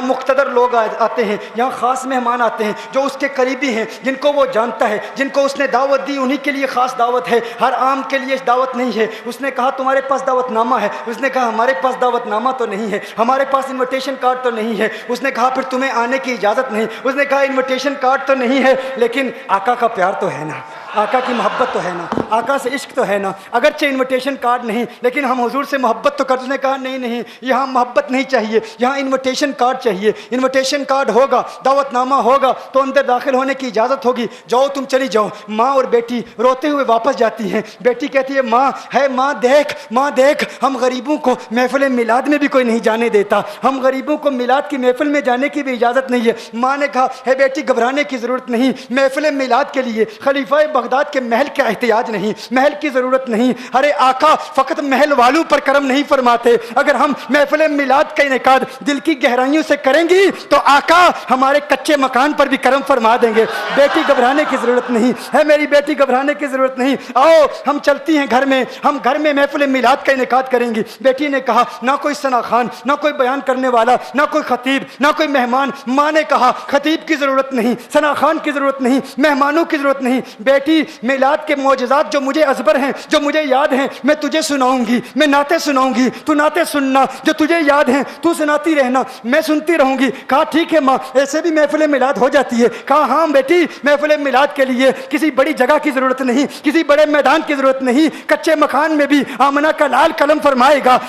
मुख्तदर लोग आते हैं, यहाँ ख़ास मेहमान आते हैं जो उसके करीबी हैं, जिनको वो जानता है, जिनको उसने दावत दी, उन्हीं के लिए ख़ास दावत है, हर आम के लिए दावत नहीं है। उसने कहा तुम्हारे पास दावतनामा है? उसने कहा हमारे पास दावतनामा तो नहीं है, हमारे पास इन्विटेशन कार्ड तो नहीं है। उसने कहा फिर तुम्हें आने की इजाज़त नहीं। उसने कहा इन्विटेशन कार्ड तो नहीं है, लेकिन आका का प्यार तो है ना, आका की मोहब्बत तो है ना, आका से इश्क तो है ना। अगरचे इन्विटेशन कार्ड नहीं, लेकिन हम हुजूर से मोहब्बत तो करते। उसने कहा नहीं नहीं, यहाँ मोहब्बत नहीं चाहिए, यहाँ इन्विटेशन कार्ड चाहिए। इन्विटेशन कार्ड होगा, दावतनामा होगा तो अंदर दाखिल होने की इजाज़त होगी। जाओ तुम चली जाओ। माँ और बेटी रोते हुए वापस जाती हैं। बेटी कहती है माँ है, माँ देख हम गरीबों को महफिल मिलाद में भी कोई नहीं जाने देता, हम गरीबों को मिलाद की महफिल में जाने की भी इजाज़त नहीं है। माँ ने कहा है बेटी घबराने की ज़रूरत नहीं, महफिल मिलाद के लिए खलीफा बगदाद के महल का एहतियाज नहीं, महल की ज़रूरत नहीं। अरे आका फ़कत महल वालों पर करम नहीं फरमाते, अगर हम महफिल मिलाद का इनेकाद दिल की गहराइयों से करेंगी तो आका हमारे कच्चे मकान पर भी करम फरमा देंगे। बेटी घबराने की ज़रूरत नहीं है, मेरी बेटी घबराने की ज़रूरत नहीं। आओ हम चलती हैं घर में, हम घर में महफिल मिलाद का इनेकाद करेंगी। बेटी ने कहा ना कोई सना खान, ना कोई बयान करने वाला, ना कोई खतीब, ना कोई मेहमान। माँ ने कहा खतीब की ज़रूरत नहीं, सना खान की ज़रूरत नहीं, मेहमानों की ज़रूरत नहीं। बेटी मिलाद के मौजज़ात जो मुझे अज़बर हैं, जो मुझे याद हैं, मैं तुझे सुनाऊंगी, मैं नाते सुनाऊंगी, तू नाते सुनना, जो तुझे याद हैं तू सुनाती रहना, मैं सुनती रहूंगी। कहा ठीक है माँ, ऐसे भी महफिल मिलाद हो जाती है। कहा हाँ बेटी, महफिल मिलाद के लिए किसी बड़ी जगह की ज़रूरत नहीं, किसी बड़े मैदान की ज़रूरत नहीं, कच्चे मकान में भी आमना का लाल कलम फरमाएगा।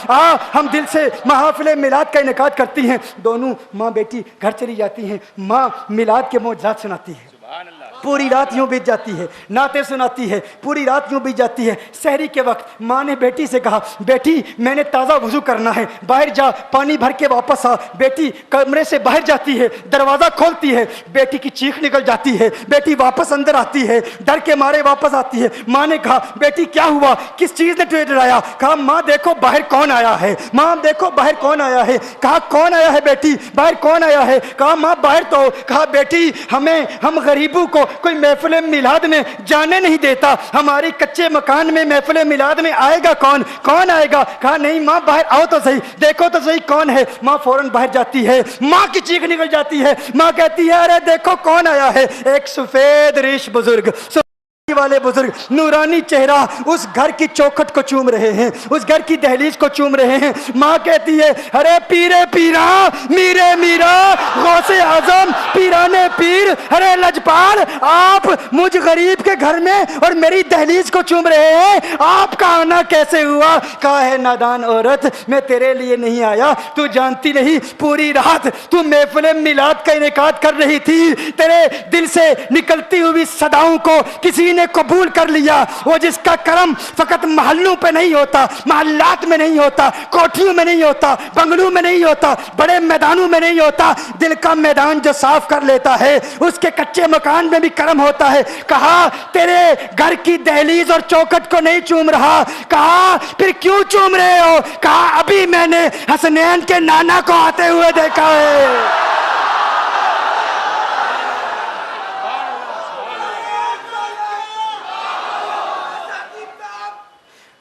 हम दिल से महफिल मिलाद का इनेकाद करती हैं। दोनों माँ बेटी घर चली जाती हैं। माँ मिलाद के मौजज़ात सुनाती है, पूरी रात यूं बीत जाती है, नाते सुनाती है, पूरी रात यूं बीत जाती है। सहरी के वक्त माँ ने बेटी से कहा बेटी मैंने ताज़ा वज़ू करना है, बाहर जा पानी भर के वापस आ। बेटी कमरे से बाहर जाती है, दरवाज़ा खोलती है, बेटी की चीख निकल जाती है, बेटी वापस अंदर आती है, डर के मारे वापस आती है। माँ ने कहा बेटी क्या हुआ, किस चीज़ ने तुझे डराया? कहा माँ देखो बाहर कौन आया है, माँ देखो बाहर कौन आया है। कहा कौन आया है बेटी, बाहर कौन आया है? कहा माँ बाहर तो। कहा बेटी हम गरीबों को कोई महफिल मिलाद में जाने नहीं देता, हमारी कच्चे मकान में महफिल मिलाद में आएगा कौन, कौन आएगा? कहा नहीं माँ बाहर आओ तो सही, देखो तो सही कौन है। माँ फौरन बाहर जाती है, माँ की चीख निकल जाती है। माँ कहती है अरे देखो कौन आया है, एक सफेद रेश बुजुर्ग वाले बुजुर्ग, नूरानी चेहरा उस घर की चौखट को चूम रहे हैं, उस घर की दहलीज को चूम रहे हैं। माँ कहती है अरे पीरे पीरा, मीरे मीरा, गौसे आजम, पीराने पीर, अरे लजपाल, आप मुझ गरीब के घर में और मेरी दहलीज को चूम रहे हैं, आपका आना कैसे हुआ? कहा है नादान औरत, मैं तेरे लिए नहीं आया, तू जानती नहीं पूरी रात तू महफिल मिलाद का इनेकाद कर रही थी, तेरे दिल से निकलती हुई सदाओं को किसी ने कबूल कर लिया। वो जिसका करम फकत महल्लों पे नहीं होता, महल्लात में नहीं होता, कोठियों में नहीं होता, बंगलों में नहीं होता, बड़े मैदानों में नहीं होता, दिल का मैदान जो साफ कर लेता है उसके कच्चे मकान में भी करम होता है। कहा तेरे घर की दहलीज और चौखट को नहीं चूम रहा। कहा फिर क्यों चूम रहे हो? कहा अभी मैंने हसनैन के नाना को आते हुए देखा है।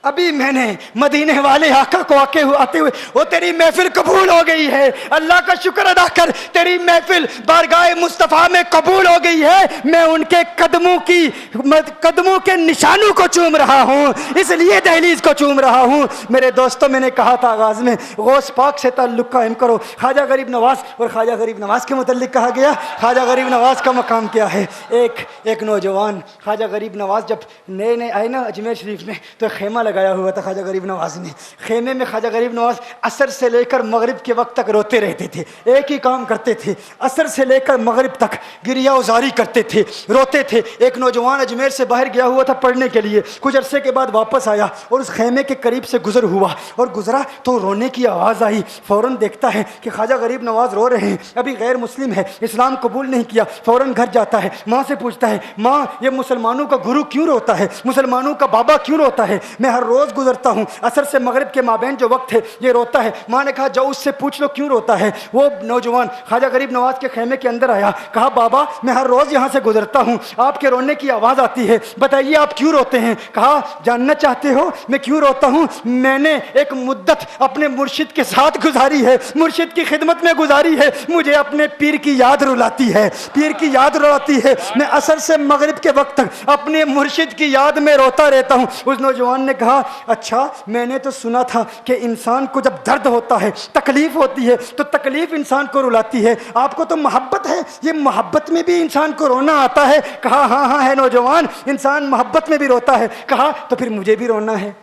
अभी मैंने मदीने वाले आका को आते हुए वो तेरी महफिल कबूल हो गई है, अल्लाह का शुक्र अदा कर, तेरी महफिल बारगाह मुस्तफ़ा में कबूल हो गई है। मैं उनके कदमों के निशानों को चूम रहा हूँ, इसलिए दहलीज को चूम रहा हूँ। मेरे दोस्तों मैंने कहा था आगाज़ में गौस पाक से ताल्लुक़ कायम करो। ख्वाजा गरीब नवाज और ख्वाजा गरीब नवाज के मुतल्लिक़ कहा गया। ख्वाजा गरीब नवाज का मकाम क्या है? एक नौजवान ख्वाजा गरीब नवाज जब नए आए ना अजमेर शरीफ में, तो खेमा लगाया हुआ था ख्वाजा गरीब नवाज ने। खेमे में ख्वाजा गरीब नवाज असर से लेकर मगरिब के वक्त तक रोते रहते थे, एक ही काम करते थे, असर से लेकर मगरिब तक गिरिया उजारी करते थे, रोते थे। एक नौजवान अजमेर से बाहर गया हुआ था पढ़ने के लिए, कुछ अरसे के बाद वापस आया और उस खेमे के करीब से गुजर हुआ और गुजरा तो रोने की आवाज़ आई। फ़ौरन देखता है कि ख्वाजा गरीब नवाज रो रहे हैं, अभी गैर मुस्लिम है, इस्लाम कबूल नहीं किया। फ़ौरन घर जाता है, माँ से पूछता है माँ ये मुसलमानों का गुरु क्यों रोता है, मुसलमानों का बाबा क्यों रोता है? मैं हर रोज़ गुजरता हूँ, असर से मगरिब के माबैन जो वक्त है ये रोता है। माँ ने कहा जाओ उससे पूछ लो क्यों रोता है। वो नौजवान ख्वाजा गरीब नवाज के खेमे के अंदर आया, कहा बाबा मैं हर रोज़ यहाँ से गुजरता हूँ, आपके रोने की आवाज़ आती है, बताइए आप क्यों रोते हैं। कहा जानना चाहते हो मैं क्यों रोता हूँ? मैंने एक मुद्दत अपने मुर्शिद के साथ गुजारी है, मुर्शिद की खिदमत में गुजारी है, मुझे अपने पीर की याद रुलाती है, पीर की याद रुलाती है। मैं असर से मगरिब के वक्त तक अपने मुर्शिद की याद में रोता रहता हूँ। उस नौजवान ने कहा अच्छा मैंने तो सुना था कि इंसान को जब दर्द होता है, तकलीफ होती है, तो तकलीफ इंसान को रुलाती है, आपको तो मोहब्बत है, ये मोहब्बत में भी इंसान को रोना आता है। कहा हाँ हाँ है नौजवान, इंसान मोहब्बत में भी रोता है। कहा तो फिर मुझे भी रोना है,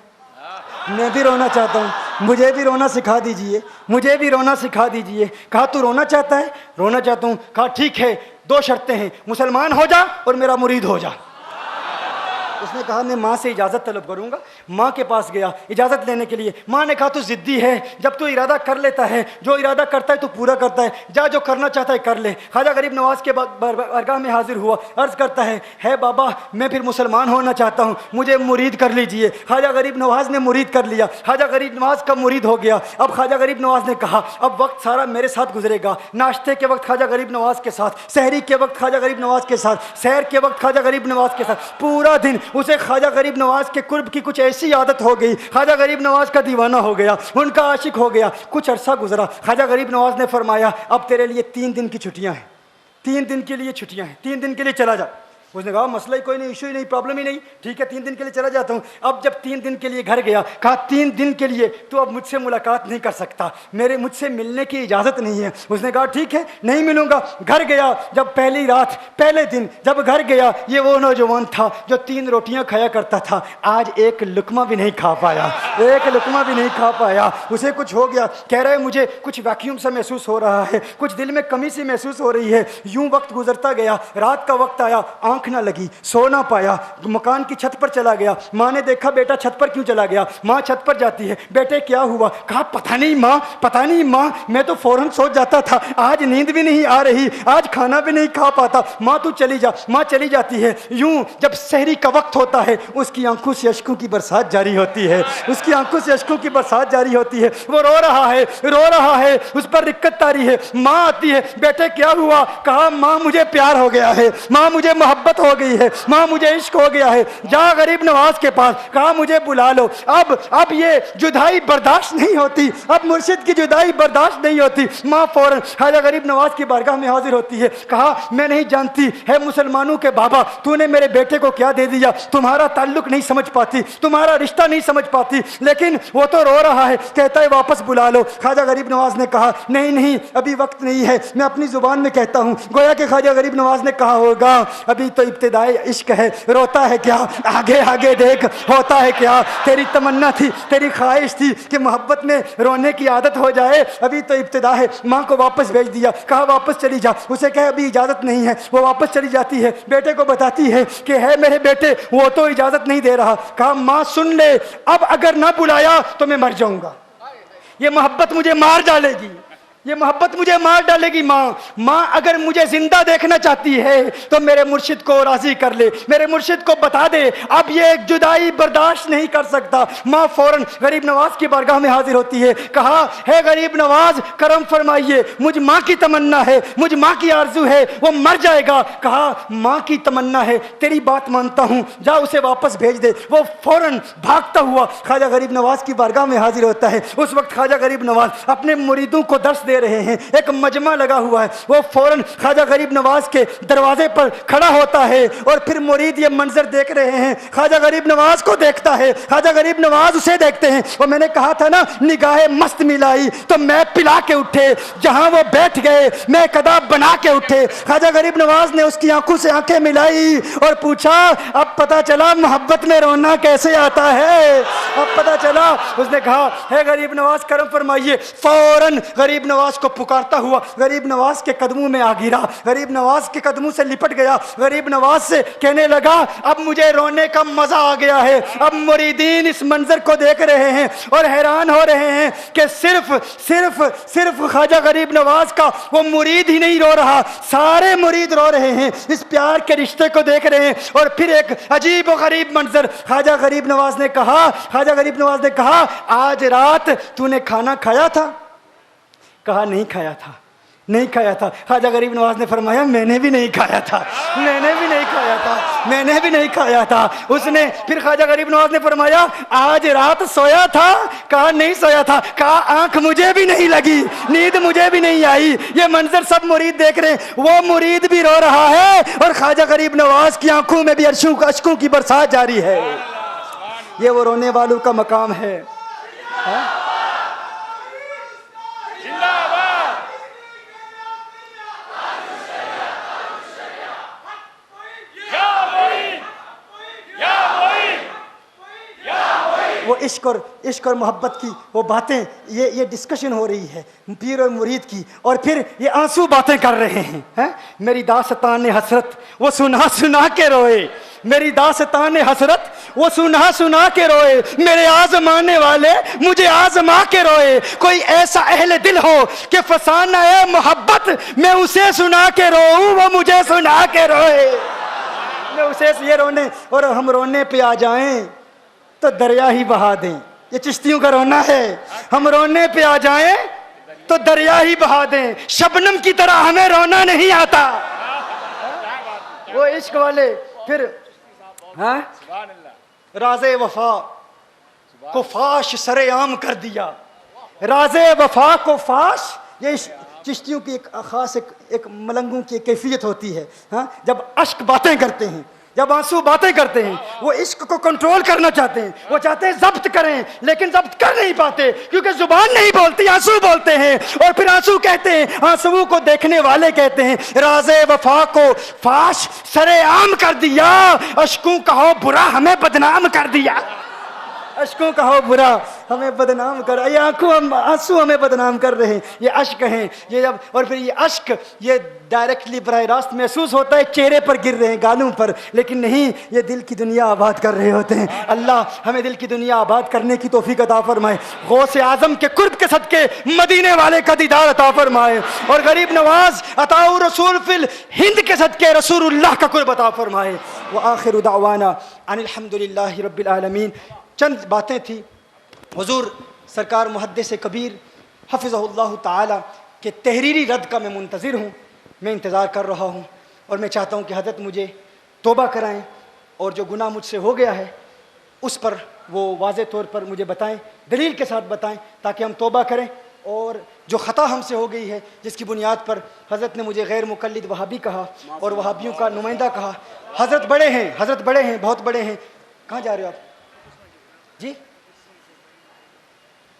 मैं भी रोना चाहता हूँ, मुझे भी रोना सिखा दीजिए, मुझे भी रोना सिखा दीजिए। कहा तू रोना चाहता है? रोना चाहता हूँ। कहा ठीक है, दो शर्तें हैं, मुसलमान हो जा और मेरा मुरीद हो जा। उसने कहा मैं माँ से इजाज़त तलब करूँगा। माँ के पास गया इजाज़त लेने के लिए। माँ ने कहा तू ज़िद्दी है, जब तू इरादा कर लेता है, जो इरादा करता है तो पूरा करता है, जा जो करना चाहता है कर ले। ख्वाजा गरीब नवाज के बारगाह में हाजिर हुआ, अर्ज़ करता है बाबा मैं फिर मुसलमान होना चाहता हूँ, मुझे मुरीद कर लीजिए। ख्वाजा गरीब नवाज ने मुरीद कर लिया, ख्वाजा गरीब नवाज का मुरीद हो गया। अब ख्वाजा गरीब नवाज ने कहा अब वक्त सारा मेरे साथ गुजरेगा, नाश्ते के वक्त ख्वाजा गरीब नवाज के साथ, सहरी के वक्त ख्वाजा गरीब नवाज के साथ, सैर के वक्त ख्वाजा गरीब नवाज के साथ, पूरा दिन उसे ख्वाजा गरीब नवाज के कुर्ब की कुछ ऐसी आदत हो गई, ख्वाजा गरीब नवाज का दीवाना हो गया, उनका आशिक हो गया। कुछ अरसा गुजरा, ख्वाजा गरीब नवाज ने फरमाया अब तेरे लिए 3 दिन की छुट्टियां हैं, 3 दिन के लिए छुट्टियां हैं, 3 दिन के लिए चला जा। उसने कहा मसला ही कोई नहीं, इशू ही नहीं, प्रॉब्लम ही नहीं, ठीक है 3 दिन के लिए चला जाता हूँ। अब जब 3 दिन के लिए घर गया, कहा 3 दिन के लिए तो अब मुझसे मुलाकात नहीं कर सकता, मुझसे मिलने की इजाज़त नहीं है। उसने कहा ठीक है नहीं मिलूंगा। घर गया, जब पहली रात पहले दिन जब घर गया, ये वो नौजवान था जो 3 रोटियां खाया करता था, आज एक लुकमा भी नहीं खा पाया, एक लुकमा भी नहीं खा पाया। उसे कुछ हो गया, कह रहा है मुझे कुछ वैक्यूम सा महसूस हो रहा है, कुछ दिल में कमी सी महसूस हो रही है। यूं वक्त गुजरता गया, रात का वक्त आया, आंख ना लगी, सो ना पाया, मकान की छत पर चला गया। माँ ने देखा बेटा छत पर क्यों चला गया? माँ छत पर जाती है, बेटे क्या हुआ? कहा पता नहीं माँ, पता नहीं माँ, मैं तो फौरन सो जाता था, आज नींद भी नहीं आ रही, आज खाना भी नहीं खा पाता। माँ तू चली जा। माँ चली जाती है। यूं जब सहरी का वक्त होता है, उसकी आंखों से अश्कों की बरसात जारी होती है, उसकी आंखों से अश्कों की बरसात जारी होती है। वो रो रहा है, रो रहा है, उस पर रिक्कत तारी है। माँ आती है, बेटे क्या हुआ? कहा माँ मुझे प्यार हो गया है, माँ मुझे मोहब्बत हो गई है, माँ मुझे इश्क हो गया है, जा गरीब नवाज के पास, कहा मुझे बुला लो। अब ये जुदाई बर्दाश्त नहीं होती, अब मुर्शिद की जुदाई बर्दाश्त नहीं होती। माँ फौरन ख्वाजा गरीब नवाज की बारगाह में हाजिर होती है। कहा मैं नहीं जानती है मुसलमानों के बाबा, तूने मेरे बेटे को क्या दे दिया, तुम्हारा ताल्लुक नहीं समझ पाती, तुम्हारा रिश्ता नहीं समझ पाती, लेकिन वो तो रो रहा है, कहता है वापस बुला लो। ख्वाजा गरीब नवाज ने कहा नहीं नहीं अभी वक्त नहीं है, मैं अपनी जुबान में कहता हूँ। गोया कि ख्वाजा गरीब नवाज ने कहा होगा अभी तो इब्तिदाई इश्क है, रोता है क्या, आगे आगे देख होता है क्या। तेरी तमन्ना थी, तेरी ख्वाहिश थी कि मोहब्बत में रोने की आदत हो जाए, अभी तो इब्तिदा है। माँ को वापस भेज दिया, कहा वापस चली जा। उसे कहे अभी इजाज़त नहीं है, वो वापस चली जाती है, बेटे को बताती है कि है मेरे बेटे वो तो इजाज़त नहीं दे रहा। कहा माँ सुन ले, अब अगर ना बुलाया तो मैं मर जाऊंगा, ये मोहब्बत मुझे मार डालेगी, ये मोहब्बत मुझे मार डालेगी। माँ अगर मुझे जिंदा देखना चाहती है तो मेरे मुर्शिद को राजी कर ले, मेरे मुर्शिद को बता दे अब ये जुदाई बर्दाश्त नहीं कर सकता। माँ फौरन गरीब नवाज की बारगाह में हाजिर होती है। कहा है गरीब नवाज करम फरमाइए, मुझ माँ की तमन्ना है, मुझ माँ की आरजू है, वो मर जाएगा। कहा माँ की तमन्ना है, तेरी बात मानता हूँ, जा उसे वापस भेज दे। वो फौरन भागता हुआ ख्वाजा गरीब नवाज की बारगाह में हाजिर होता है। उस वक्त ख्वाजा गरीब नवाज अपने मुरीदों को दर्श दे रहे हैं, एक मजमा लगा हुआ है। वो फौरन ख्वाजा गरीब नवाज के दरवाजे पर खड़ा होता है और फिर मुरीद ये मंजर देख रहे हैं, ख्वाजा गरीब नवाज को देखता है, ख्वाजा गरीब नवाज उसे देखते हैं। और मैंने कहा था ना निगाहे मस्त मिलाई तो मैं पिला के उठे, जहां वो बैठ गए मैं कदा बना के उठे। ख्वाजा गरीब नवाज ने उसकी आंखों से आंखें मिलाई और पूछा अब पता चला मोहब्बत में रोना कैसे आता है, अब पता चला। उसने कहा है गरीब नवाज करम फरमाइए। फौरन गरीब नवाज नवाज को पुकारता हुआ गरीब नवाज के कदमों में आ गिरा, गरीब नवाज के कदमों से लिपट गया, गरीब नवाज से कहने लगा अब मुझे रोने का मजा आ गया है। अब मुरीदीन इस मंजर को देख रहे हैं और हैरान हो रहे हैं कि सिर्फ सिर्फ सिर्फ ख्वाजा गरीब नवाज का वो मुरीद ही नहीं रो रहा, सारे मुरीद रो रहे हैं, इस प्यार के रिश्ते को देख रहे हैं। और फिर एक अजीब और गरीब मंजर, ख्वाजा गरीब नवाज ने कहा आज रात तूने खाना खाया था? कहा नहीं खाया था, नहीं खाया था। ख्वाजा गरीब नवाज ने फरमाया मैंने भी नहीं खाया था, मैंने भी नहीं खाया था, मैंने भी नहीं खाया था। उसने फिर ख्वाजा गरीब नवाज ने फरमाया आज रात सोया था? कहा नहीं सोया था। कहा आंख मुझे भी नहीं लगी, नींद मुझे भी नहीं आई। ये मंजर सब मुरीद देख रहे हैं, वो मुरीद भी रो रहा है और ख्वाजा गरीब नवाज की आंखों में भी अश्कों की बरसात जारी है। ये वो रोने वालों का मकाम है। वो इश्क और मोहब्बत की वो बातें, ये डिस्कशन हो रही है पीर और मुरीद की, और फिर ये आंसू बातें कर रहे हैं। मेरी दास्तान हसरत वो सुना सुना के रोए, मेरी दास्तान हसरत वो सुना सुना के रोए, मेरे आजमाने वाले मुझे आजमा के रोए। कोई ऐसा अहले दिल हो कि फसाना है मोहब्बत, मैं उसे सुना के रोऊं, वो मुझे सुना के रोए। मैं उसे ये रोने और हम रोने पे आ जाएं तो दरिया ही बहा दें। ये चिश्तियों का रोना है, हम रोने पे आ जाएं तो दरिया ही बहा दें। शबनम की तरह हमें रोना नहीं आता। वो इश्क वाले फिर राज़े वफा को फाश सरेआम कर दिया, राज़े वफा को फाश। ये चिश्तियों की एक खास एक मलंगों की कैफियत होती है। जब अश्क बातें करते हैं, जब आंसू बातें करते हैं, वो इश्क को कंट्रोल करना चाहते हैं, वो चाहते हैं जब्त करें, लेकिन जब्त कर नहीं पाते क्योंकि जुबान नहीं बोलती, आंसू बोलते हैं। और फिर आंसू कहते हैं, आंसू को देखने वाले कहते हैं राज़े वफा को फाश सरेआम कर दिया, अश्कों का हो बुरा हमें बदनाम कर दिया। अश्कों का हो बुरा हमें बदनाम कर, ये आंसू हमें बदनाम कर रहे हैं। ये अश्क हैं ये जब, और फिर ये अश्क ये डायरेक्टली बराह रास्त महसूस होता है, चेहरे पर गिर रहे हैं, गालों पर, लेकिन नहीं, ये दिल की दुनिया आबाद कर रहे होते हैं। अल्लाह हमें दिल की दुनिया आबाद करने की तौफीक अता फरमाए। गौसे आजम के कुर्ब के सदके मदीने वाले का दीदार अता फरमाए, और गरीब नवाज अताउ रसूल फिल हिंद के सदके रसूलुल्लाह का कुर्ब अता फरमाए। व आखिरु दावाना अनिल हम्दुलिल्लाहि रब्बिल आलमीन। चंद बातें थी। हुजूर सरकार मुहद्दिस कबीर हफ़िज़हुल्लाह ताला के तहरीरी रद्द का मैं मुंतज़िर हूँ, मैं इंतज़ार कर रहा हूँ, और मैं चाहता हूँ कि हज़रत मुझे तौबा कराएं और जो गुनाह मुझसे हो गया है उस पर वो वाज़े तौर पर मुझे बताएं, दलील के साथ बताएं, ताकि हम तौबा करें। और जो ख़ता हमसे हो गई है, जिसकी बुनियाद पर हज़रत ने मुझे गैर मुक़ल्लिद वहाबी कहा और वहाबियों का नुमाइंदा कहा। हज़रत बड़े हैं, हज़रत बड़े हैं, बहुत बड़े हैं। कहाँ जा रहे हो आप जी?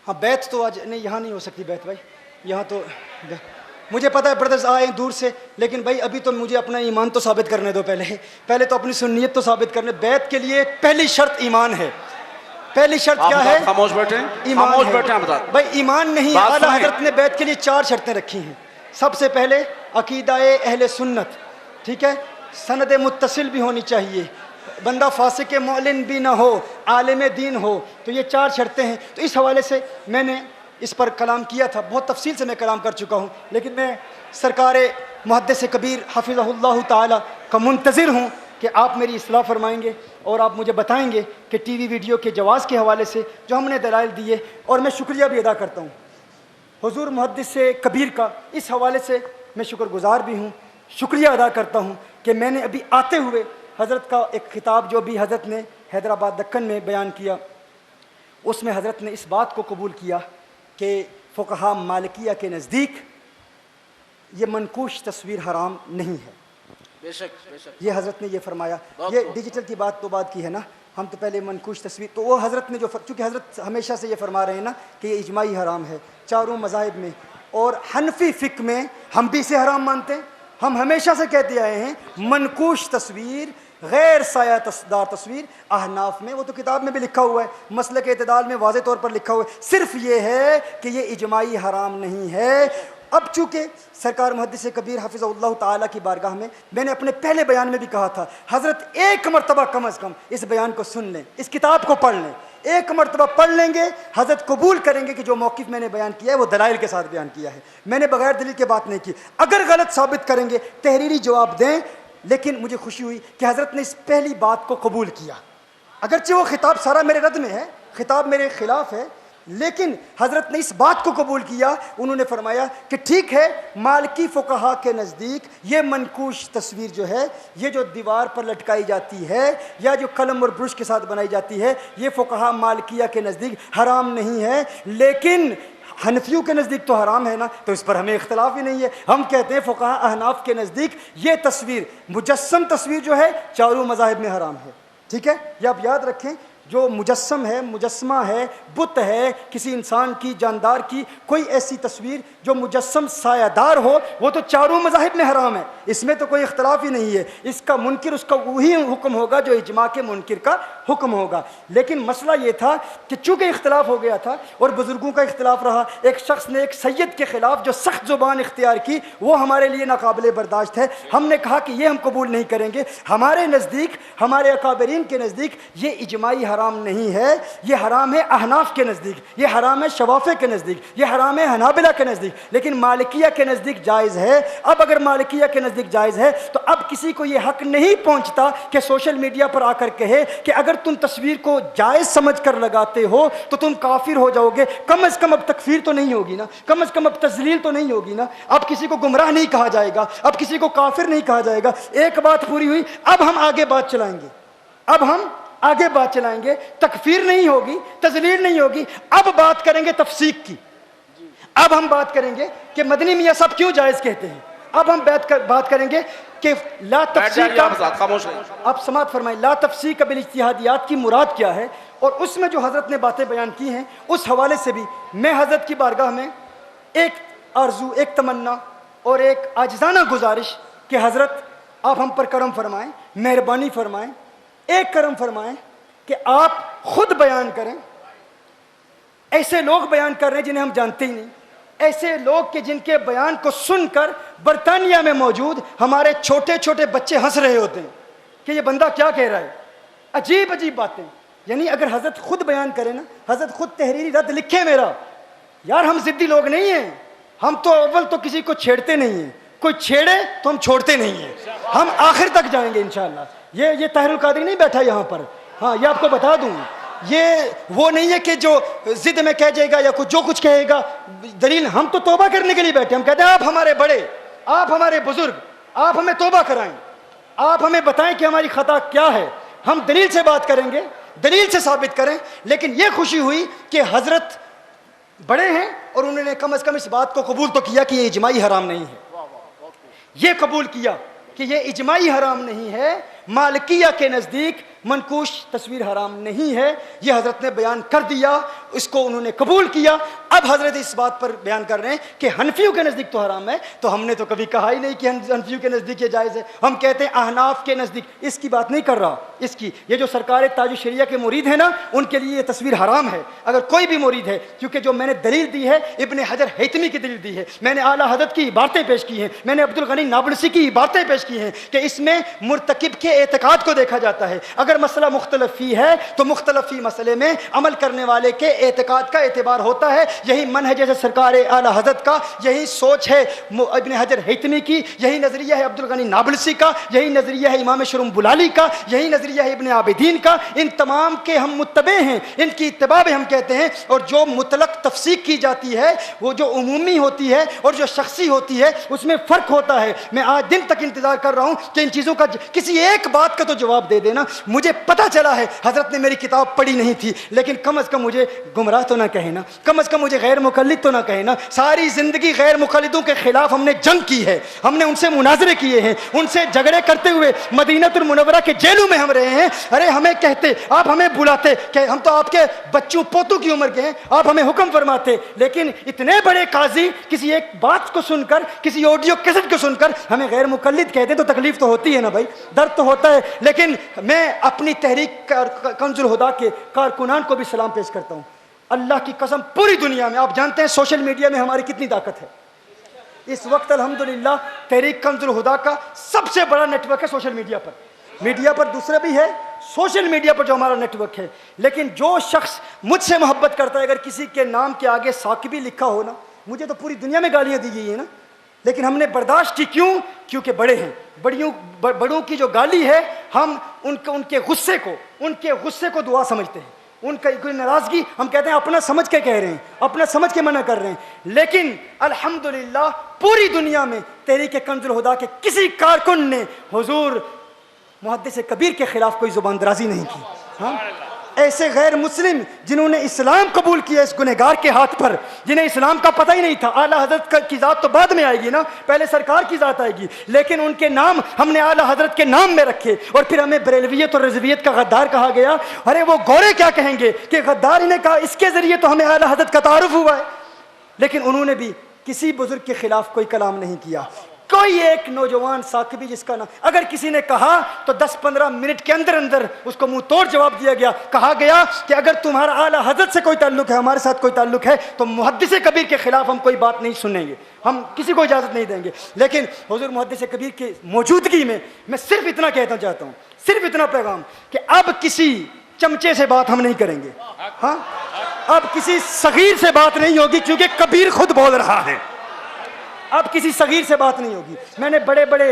हाँ, बैत तो आज नहीं, यहाँ नहीं हो सकती बैत भाई, यहाँ तो मुझे पता है ब्रदर्स आए दूर से, लेकिन भाई अभी तो मुझे अपना ईमान तो साबित करने दो। पहले तो अपनी सुन्नियत तो साबित करने। बैत के लिए पहली शर्त ईमान है। पहली शर्त क्या है? खामोश बैठे, ईमान खामोश है। बैठे बता। भाई ईमान नहीं, आला हज़रत ने बैत के लिए 4 शर्तें रखी हैं। सबसे पहले अकीदा-ए अहले सुन्नत, ठीक है, सनद मुत्तसिल भी होनी चाहिए, बंदा फासिक मौलिन भी ना हो, आलिम दीन हो। तो ये 4 शर्तें हैं। तो इस हवाले से मैंने इस पर कलाम किया था, बहुत तफसील से मैं कलाम कर चुका हूँ, लेकिन मैं सरकार मुहद्दिस कबीर हफ़िज़हुल्लाह ताला का मुंतज़िर हूँ कि आप मेरी इस्लाह फरमाएंगे और आप मुझे बताएंगे कि टीवी वीडियो के जवाज़ के हवाले से जो हमने दलाइल दिए। और मैं शुक्रिया भी अदा करता हूँ हुज़ूर मुहद्दिस कबीर का, इस हवाले से मैं शुक्रगुज़ार भी हूँ, शुक्रिया अदा करता हूँ कि मैंने अभी आते हुए हज़रत का एक खिताब जो भी हज़रत ने हैदराबाद दक्कन में बयान किया, उसमें हज़रत ने इस बात को कबूल किया कि फ़ुक़हा मालिकिया के नज़दीक ये मनकूश तस्वीर हराम नहीं है। बेशक बेशक, ये हज़रत ने ये फरमाया। ये डिजिटल की बात तो बात की है ना, हम तो पहले मनकूश तस्वीर, तो वो हज़रत ने जो, चूँकि हज़रत हमेशा से ये फरमा रहे हैं ना कि ये इजमाई हराम है चारों मज़ाहिब में, और हनफी फ़िक़्ह में हम भी इसे हराम मानते हैं। हम हमेशा से कहते आए हैं मनकूश तस्वीर, गैर सायादार तस्वीर, अहनाफ में, वो तो किताब में भी लिखा हुआ है, मसलक एतदाल में वाज़े तौर पर लिखा हुआ है। सिर्फ ये है कि ये इजमाई हराम नहीं है। अब चूँकि सरकार मुहद्दिस कबीर हफिज़हुल्लाह ताला की बारगाह में मैंने अपने पहले बयान में भी कहा था, हज़रत एक मरतबा कम अज़ कम इस बयान को सुन लें, इस किताब को पढ़ लें, एक मरतबा पढ़ लेंगे, हज़रत कबूल करेंगे कि जो मौक़िफ़ मैंने बयान किया है वो दलाइल के साथ बयान किया है, मैंने बगैर दलील के बात नहीं की। अगर गलत साबित करेंगे तहरीरी जवाब दें, लेकिन मुझे खुशी हुई कि हज़रत ने इस पहली बात को कबूल किया। अगरचे वो खिताब सारा मेरे रद्द में है, खिताब मेरे ख़िलाफ़ है, लेकिन हज़रत ने इस बात को कबूल किया। उन्होंने फरमाया कि ठीक है, मालिकी फ़ुक़हा के नज़दीक ये मनकूश तस्वीर जो है, ये जो दीवार पर लटकाई जाती है या जो कलम और ब्रुश के साथ बनाई जाती है, ये फ़ुक़हा मालिकिया के नज़दीक हराम नहीं है, लेकिन हनफियों के नज़दीक तो हराम है ना, तो इस पर हमें इख्तलाफ ही नहीं है। हम कहते हैं फ़ुक़हा अहनाफ के नज़दीक ये तस्वीर, मुजस्सम तस्वीर जो है, चारों मज़ाहिब में हराम है। ठीक है, ये आप याद रखें, जो मुजस्सम है, मुजस्समा है, बुत है, किसी इंसान की, जानदार की कोई ऐसी तस्वीर जो मुजस्सम सायादार हो, वो तो चारों मज़ाहिब में हराम है, इसमें तो कोई इख्तलाफ ही नहीं है। इसका मुनकिर उसका वही हुक्म होगा जो इजमा के मुनकिर का हुक्म होगा। लेकिन मसला ये था कि चूँकि इख्तलाफ हो गया था और बुज़ुर्गों का इख्तलाफ रहा, एक शख्स ने एक सैयद के ख़िलाफ़ जो सख्त ज़ुबान इख्तियार की, वो हमारे लिए नाकाबिले बर्दाश्त है। हमने कहा कि ये हम कबूल नहीं करेंगे। हमारे नज़दीक, हमारे अकाबरीन के नज़दीक ये इजमाई हराम नहीं है, ये हराम है अहनाफ के नज़दीक, ये हराम है शवाफ़े के नज़दीक, ये हराम है हनाबिला के नज़दीक, लेकिन मालिकिया के नज़दीक जायज़ है। अब अगर मालिकिया के नज़दीक जायज़ है तो अब किसी को ये हक़ नहीं पहुँचता कि सोशल मीडिया पर आकर कहे कि अगर तुम तस्वीर को जायज़ समझ कर लगाते हो तो तुम काफिर हो जाओगे। कम अज़ कम अब तकफीर तो नहीं होगी ना, कम अज़ कम अब तज़लील तो नहीं होगी ना, अब किसी को गुमराह नहीं कहा जाएगा, अब किसी को काफिर नहीं कहा जाएगा। एक बात पूरी हुई, अब हम आगे बात चलाएंगे, अब हम आगे बात चलाएंगे, तकफीर नहीं होगी, तज़लील नहीं होगी, अब बात करेंगे तफसीक की। अब हम बात करेंगे कि मदनी मियाँ साहब क्यों जायज़ कहते हैं। अब हम बात करेंगे कि ला तफसीक का, आप समात फरमाएं, ला तफसीक बिल इज्तिहादियात की मुराद क्या है, और उसमें जो हज़रत ने बातें बयान की हैं उस हवाले से भी मैं हज़रत की बारगाह में एक आरजू, एक तमन्ना और एक आजिज़ाना गुजारिश कि हज़रत आप हम पर करम फरमाएं, मेहरबानी फरमाएं, एक करम फरमाएं कि आप खुद बयान करें। ऐसे लोग बयान कर रहे हैं जिन्हें हम जानते ही नहीं, ऐसे लोग कि जिनके बयान को सुनकर बरतानिया में मौजूद हमारे छोटे छोटे बच्चे हंस रहे होते हैं कि ये बंदा क्या कह रहा है, अजीब अजीब बातें। यानी अगर हज़रत खुद बयान करें ना, हज़रत खुद तहरीरी रद्द लिखे मेरा, यार हम ज़िद्दी लोग नहीं हैं, हम तो अव्वल तो किसी को छेड़ते नहीं हैं, कोई छेड़े तो हम छोड़ते नहीं हैं, हम आखिर तक जाएंगे इंशाअल्लाह। ये ताहिरुल कादरी नहीं बैठा यहाँ पर, हाँ ये आपको बता दूँ, ये वो नहीं है कि जो जिद में कह जाएगा या कुछ जो कुछ कहेगा दलील। हम तो तौबा करने के लिए बैठे, हम कहते हैं आप हमारे बड़े, आप हमारे बुजुर्ग, आप हमें तौबा कराएं, आप हमें बताएं कि हमारी खता क्या है। हम दलील से बात करेंगे, दलील से साबित करें। लेकिन ये खुशी हुई कि हजरत बड़े हैं और उन्होंने कम अज़ कम इस बात को कबूल तो किया कि ये इजमाई हराम नहीं है, ये कबूल किया कि ये इजमाई हराम नहीं है, मालिकिया के नज़दीक मनकूश तस्वीर हराम नहीं है। ये हज़रत ने बयान कर दिया, इसको उन्होंने कबूल किया। अब हज़रत इस बात पर बयान कर रहे हैं कि हनफियों के नज़दीक तो हराम है, तो हमने तो कभी कहा ही नहीं कि हनफियों के नज़दीक ये जायज़ है। हम कहते हैं अहनाफ के नज़दीक, इसकी बात नहीं कर रहा, इसकी ये जो सरकार ताज शरिया के मुरीद है ना, उनके लिए ये तस्वीर हराम है। अगर कोई भी मुरीद है, क्योंकि जो मैंने दलील दी है इब्ने हजर हैतमी की दलील दी है, मैंने आला हज़रत की इबारतें पेश की हैं, मैंने अब्दुल गनी नाबलसी की इबारतें पेश की हैं कि इसमें मुर्तकिब के एतकाद को देखा जाता है। अगर मसला मुख्तलफी है तो मुख्तलफी मसले में अमल करने वाले के एतकाद का एतबार होता है। यही मनहज है सरकार आला हज़रत का, यही सोच है इब्ने हजर हैतमी की, यही नज़रिया है अब्दुल गनी नाबलसी का, यही नज़रिया है इमाम शुरुम बुलाली का, यही नज़रिया है इब्ने आबिदीन का। इन तमाम के हम मुत्तबे हैं, इनकी इत्तिबा हम कहते हैं। और जो मुतलक तफसीक की जाती है वो जो उमूमी होती है और जो शख्सी होती है उसमें फ़र्क होता है। मैं आज दिन तक इंतज़ार कर रहा हूँ कि इन चीज़ों का किसी एक बात का तो जवाब दे देना। मुझे पता चला है हज़रत ने मेरी किताब पढ़ी नहीं थी, लेकिन कम अज़ कम मुझे गुमराह तो ना कहे ना, कम अज़ कम मुझे गैर मुक़ल्लिद तो ना कहे ना। सारी ज़िंदगी गैर मुक़ल्लिदों के ख़िलाफ़ हमने जंग की है, हमने उनसे मुनाज़रे किए हैं, उनसे झगड़े करते हुए मदीनतुल मुनव्वरा के जेलों में हम रहे हैं। अरे हमें कहते, आप हमें बुलाते कि हम तो आपके बच्चों पोतों की उम्र के हैं, आप हमें हुक्म फरमाते। लेकिन इतने बड़े काजी किसी एक बात को सुनकर, किसी ऑडियो कैसेट को सुनकर हमें गैर मुक़ल्लिद कहते तो तकलीफ तो होती है ना भाई, दर्द तो होता है। लेकिन मैं अपनी तहरीक कंजुल हुदा के कारकुनान को भी सलाम पेश करता हूँ। अल्लाह की कसम पूरी दुनिया में आप जानते हैं सोशल मीडिया में हमारी कितनी ताकत है, इस वक्त अल्हम्दुलिल्लाह तहरीक कंजुल हुदा का सबसे बड़ा नेटवर्क है सोशल मीडिया पर। मीडिया पर दूसरा भी है, सोशल मीडिया पर जो हमारा नेटवर्क है। लेकिन जो शख्स मुझसे मोहब्बत करता है, अगर किसी के नाम के आगे साकिबी लिखा हो ना, मुझे तो पूरी दुनिया में गालियाँ दी गई है ना, लेकिन हमने बर्दाश्त की। क्यों? क्योंकि बड़े हैं। बड़ों की जो गाली है, हम उनके गुस्से को दुआ समझते हैं। उनका कोई नाराज़गी हम कहते हैं अपना समझ के कह रहे हैं, अपना समझ के मना कर रहे हैं। लेकिन अल्हम्दुलिल्लाह पूरी दुनिया में तहरीक कंजुल हुदा के किसी कारकुन ने हुजूर मुहद्दिस कबीर के खिलाफ कोई जुबान दराजी नहीं की। हाँ, ऐसे गैर मुस्लिम जिन्होंने इस्लाम कबूल किया इस गुनहगार के हाथ पर, जिन्हें इस्लाम का पता ही नहीं था। आला हजरत की ज़ात तो बाद में आएगी ना, पहले सरकार की ज़ात आएगी। लेकिन उनके नाम हमने आला हजरत के नाम में रखे और फिर हमें बरेलवियत और रज़वियत का गद्दार कहा गया। अरे वो गोरे क्या कहेंगे कि गद्दार इन्हें कहा, इसके ज़रिए तो हमें आला हजरत का तारुफ हुआ है। लेकिन उन्होंने भी किसी बुजुर्ग के खिलाफ कोई कलाम नहीं किया। कोई एक नौजवान साकिबी जिसका नाम अगर किसी ने कहा तो 10-15 मिनट के अंदर अंदर उसको मुंह तोड़ जवाब दिया गया। कहा गया कि अगर तुम्हारा आला हजरत से कोई ताल्लुक है, हमारे साथ कोई ताल्लुक है, तो मुहद्दिस कबीर के खिलाफ हम कोई बात नहीं सुनेंगे, हम किसी को इजाज़त नहीं देंगे। लेकिन हुजूर मुहद्दिस कबीर की मौजूदगी में मैं सिर्फ इतना कहना चाहता हूँ, सिर्फ इतना पैगाम कि अब किसी चमचे से बात हम नहीं करेंगे। हाँ, अब किसी सगीर से बात नहीं होगी, क्योंकि कबीर खुद बोल रहा है। अब किसी सगीर से बात नहीं होगी। मैंने बड़े बड़े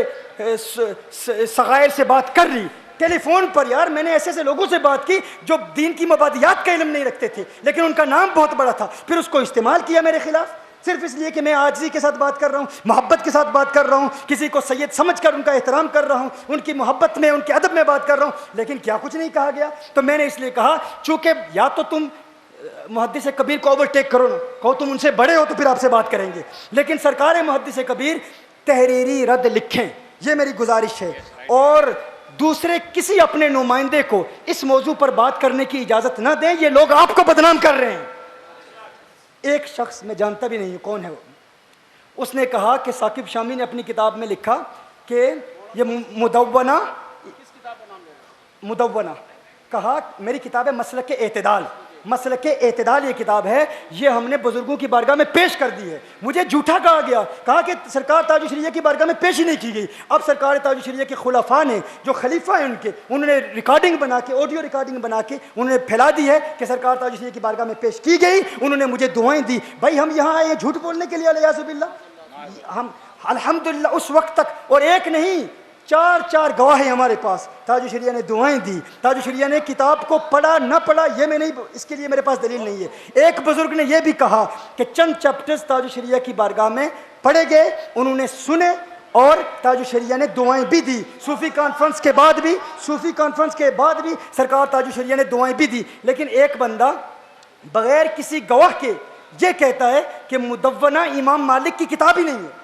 सगायर से बात कर ली टेलीफोन पर। यार मैंने ऐसे ऐसे लोगों से बात की जो दीन की मबादियात का इल्म नहीं रखते थे, लेकिन उनका नाम बहुत बड़ा था। फिर उसको इस्तेमाल किया मेरे खिलाफ, सिर्फ इसलिए कि मैं आजिज़ी के साथ बात कर रहा हूँ, मोहब्बत के साथ बात कर रहा हूँ, किसी को सैयद समझकर उनका एहतराम कर रहा हूँ, उनकी मोहब्बत में, उनके अदब में बात कर रहा हूँ। लेकिन क्या कुछ नहीं कहा गया। तो मैंने इसलिए कहा, चूँकि या तो तुम मुहद्दिस कबीर को ओवरटेक करो ना, कहो तुम उनसे बड़े हो तो फिर आपसे बात करेंगे, लेकिन सरकार मुहद्दिस कबीर तहरीरी रद्द लिखें, ये मेरी गुजारिश है। और दूसरे किसी अपने नुमाइंदे को इस मौजू पर बात करने की इजाज़त ना दें। ये लोग आपको बदनाम कर रहे हैं। एक शख्स मैं जानता भी नहीं हूँ कौन है वो, उसने कहा कि साकिब शामी ने अपनी किताब में लिखा कि ये मुदव्वना कहा, मेरी किताब है मसलक एतदाल, मसलक एतदाल ये किताब है, ये हमने बुजुर्गों की बारगाह में पेश कर दी है। मुझे झूठा कहा गया, कहा कि सरकार ताज शरिया की बारगाह में पेश ही नहीं की गई। अब सरकार ताज शरिया के खुलफा ने, जो खलीफा है उनके, उन्होंने रिकॉर्डिंग बना के, ऑडियो रिकॉर्डिंग बना के उन्होंने फैला दी है कि सरकार ताज शरिया की बारगाह में पेश की गई। उन्होंने मुझे दुआएं दी। भाई हम यहाँ आए झूठ बोलने के लिए, अलियाज़ुबिल्लाह। हम अल्हम्दुलिल्लाह उस वक्त तक, और एक नहीं 4 गवाह हैं हमारे पास, ताज शरिया ने दुआएं दी, ताज शरिया ने किताब को पढ़ा ना पढ़ा ये मैं नहीं, इसके लिए मेरे पास दलील नहीं है। एक बुजुर्ग ने यह भी कहा कि चंद चैप्टर्स ताज शरिया की बारगाह में पढ़े गए, उन्होंने सुने और ताज शरिया ने दुआएं भी दी। सूफी कॉन्फ्रेंस के बाद भी सरकार ताज शरिया ने दुआएं भी दी। लेकिन एक बंदा बगैर किसी गवाह के ये कहता है कि मुदव्वना इमाम मालिक की किताब ही नहीं है।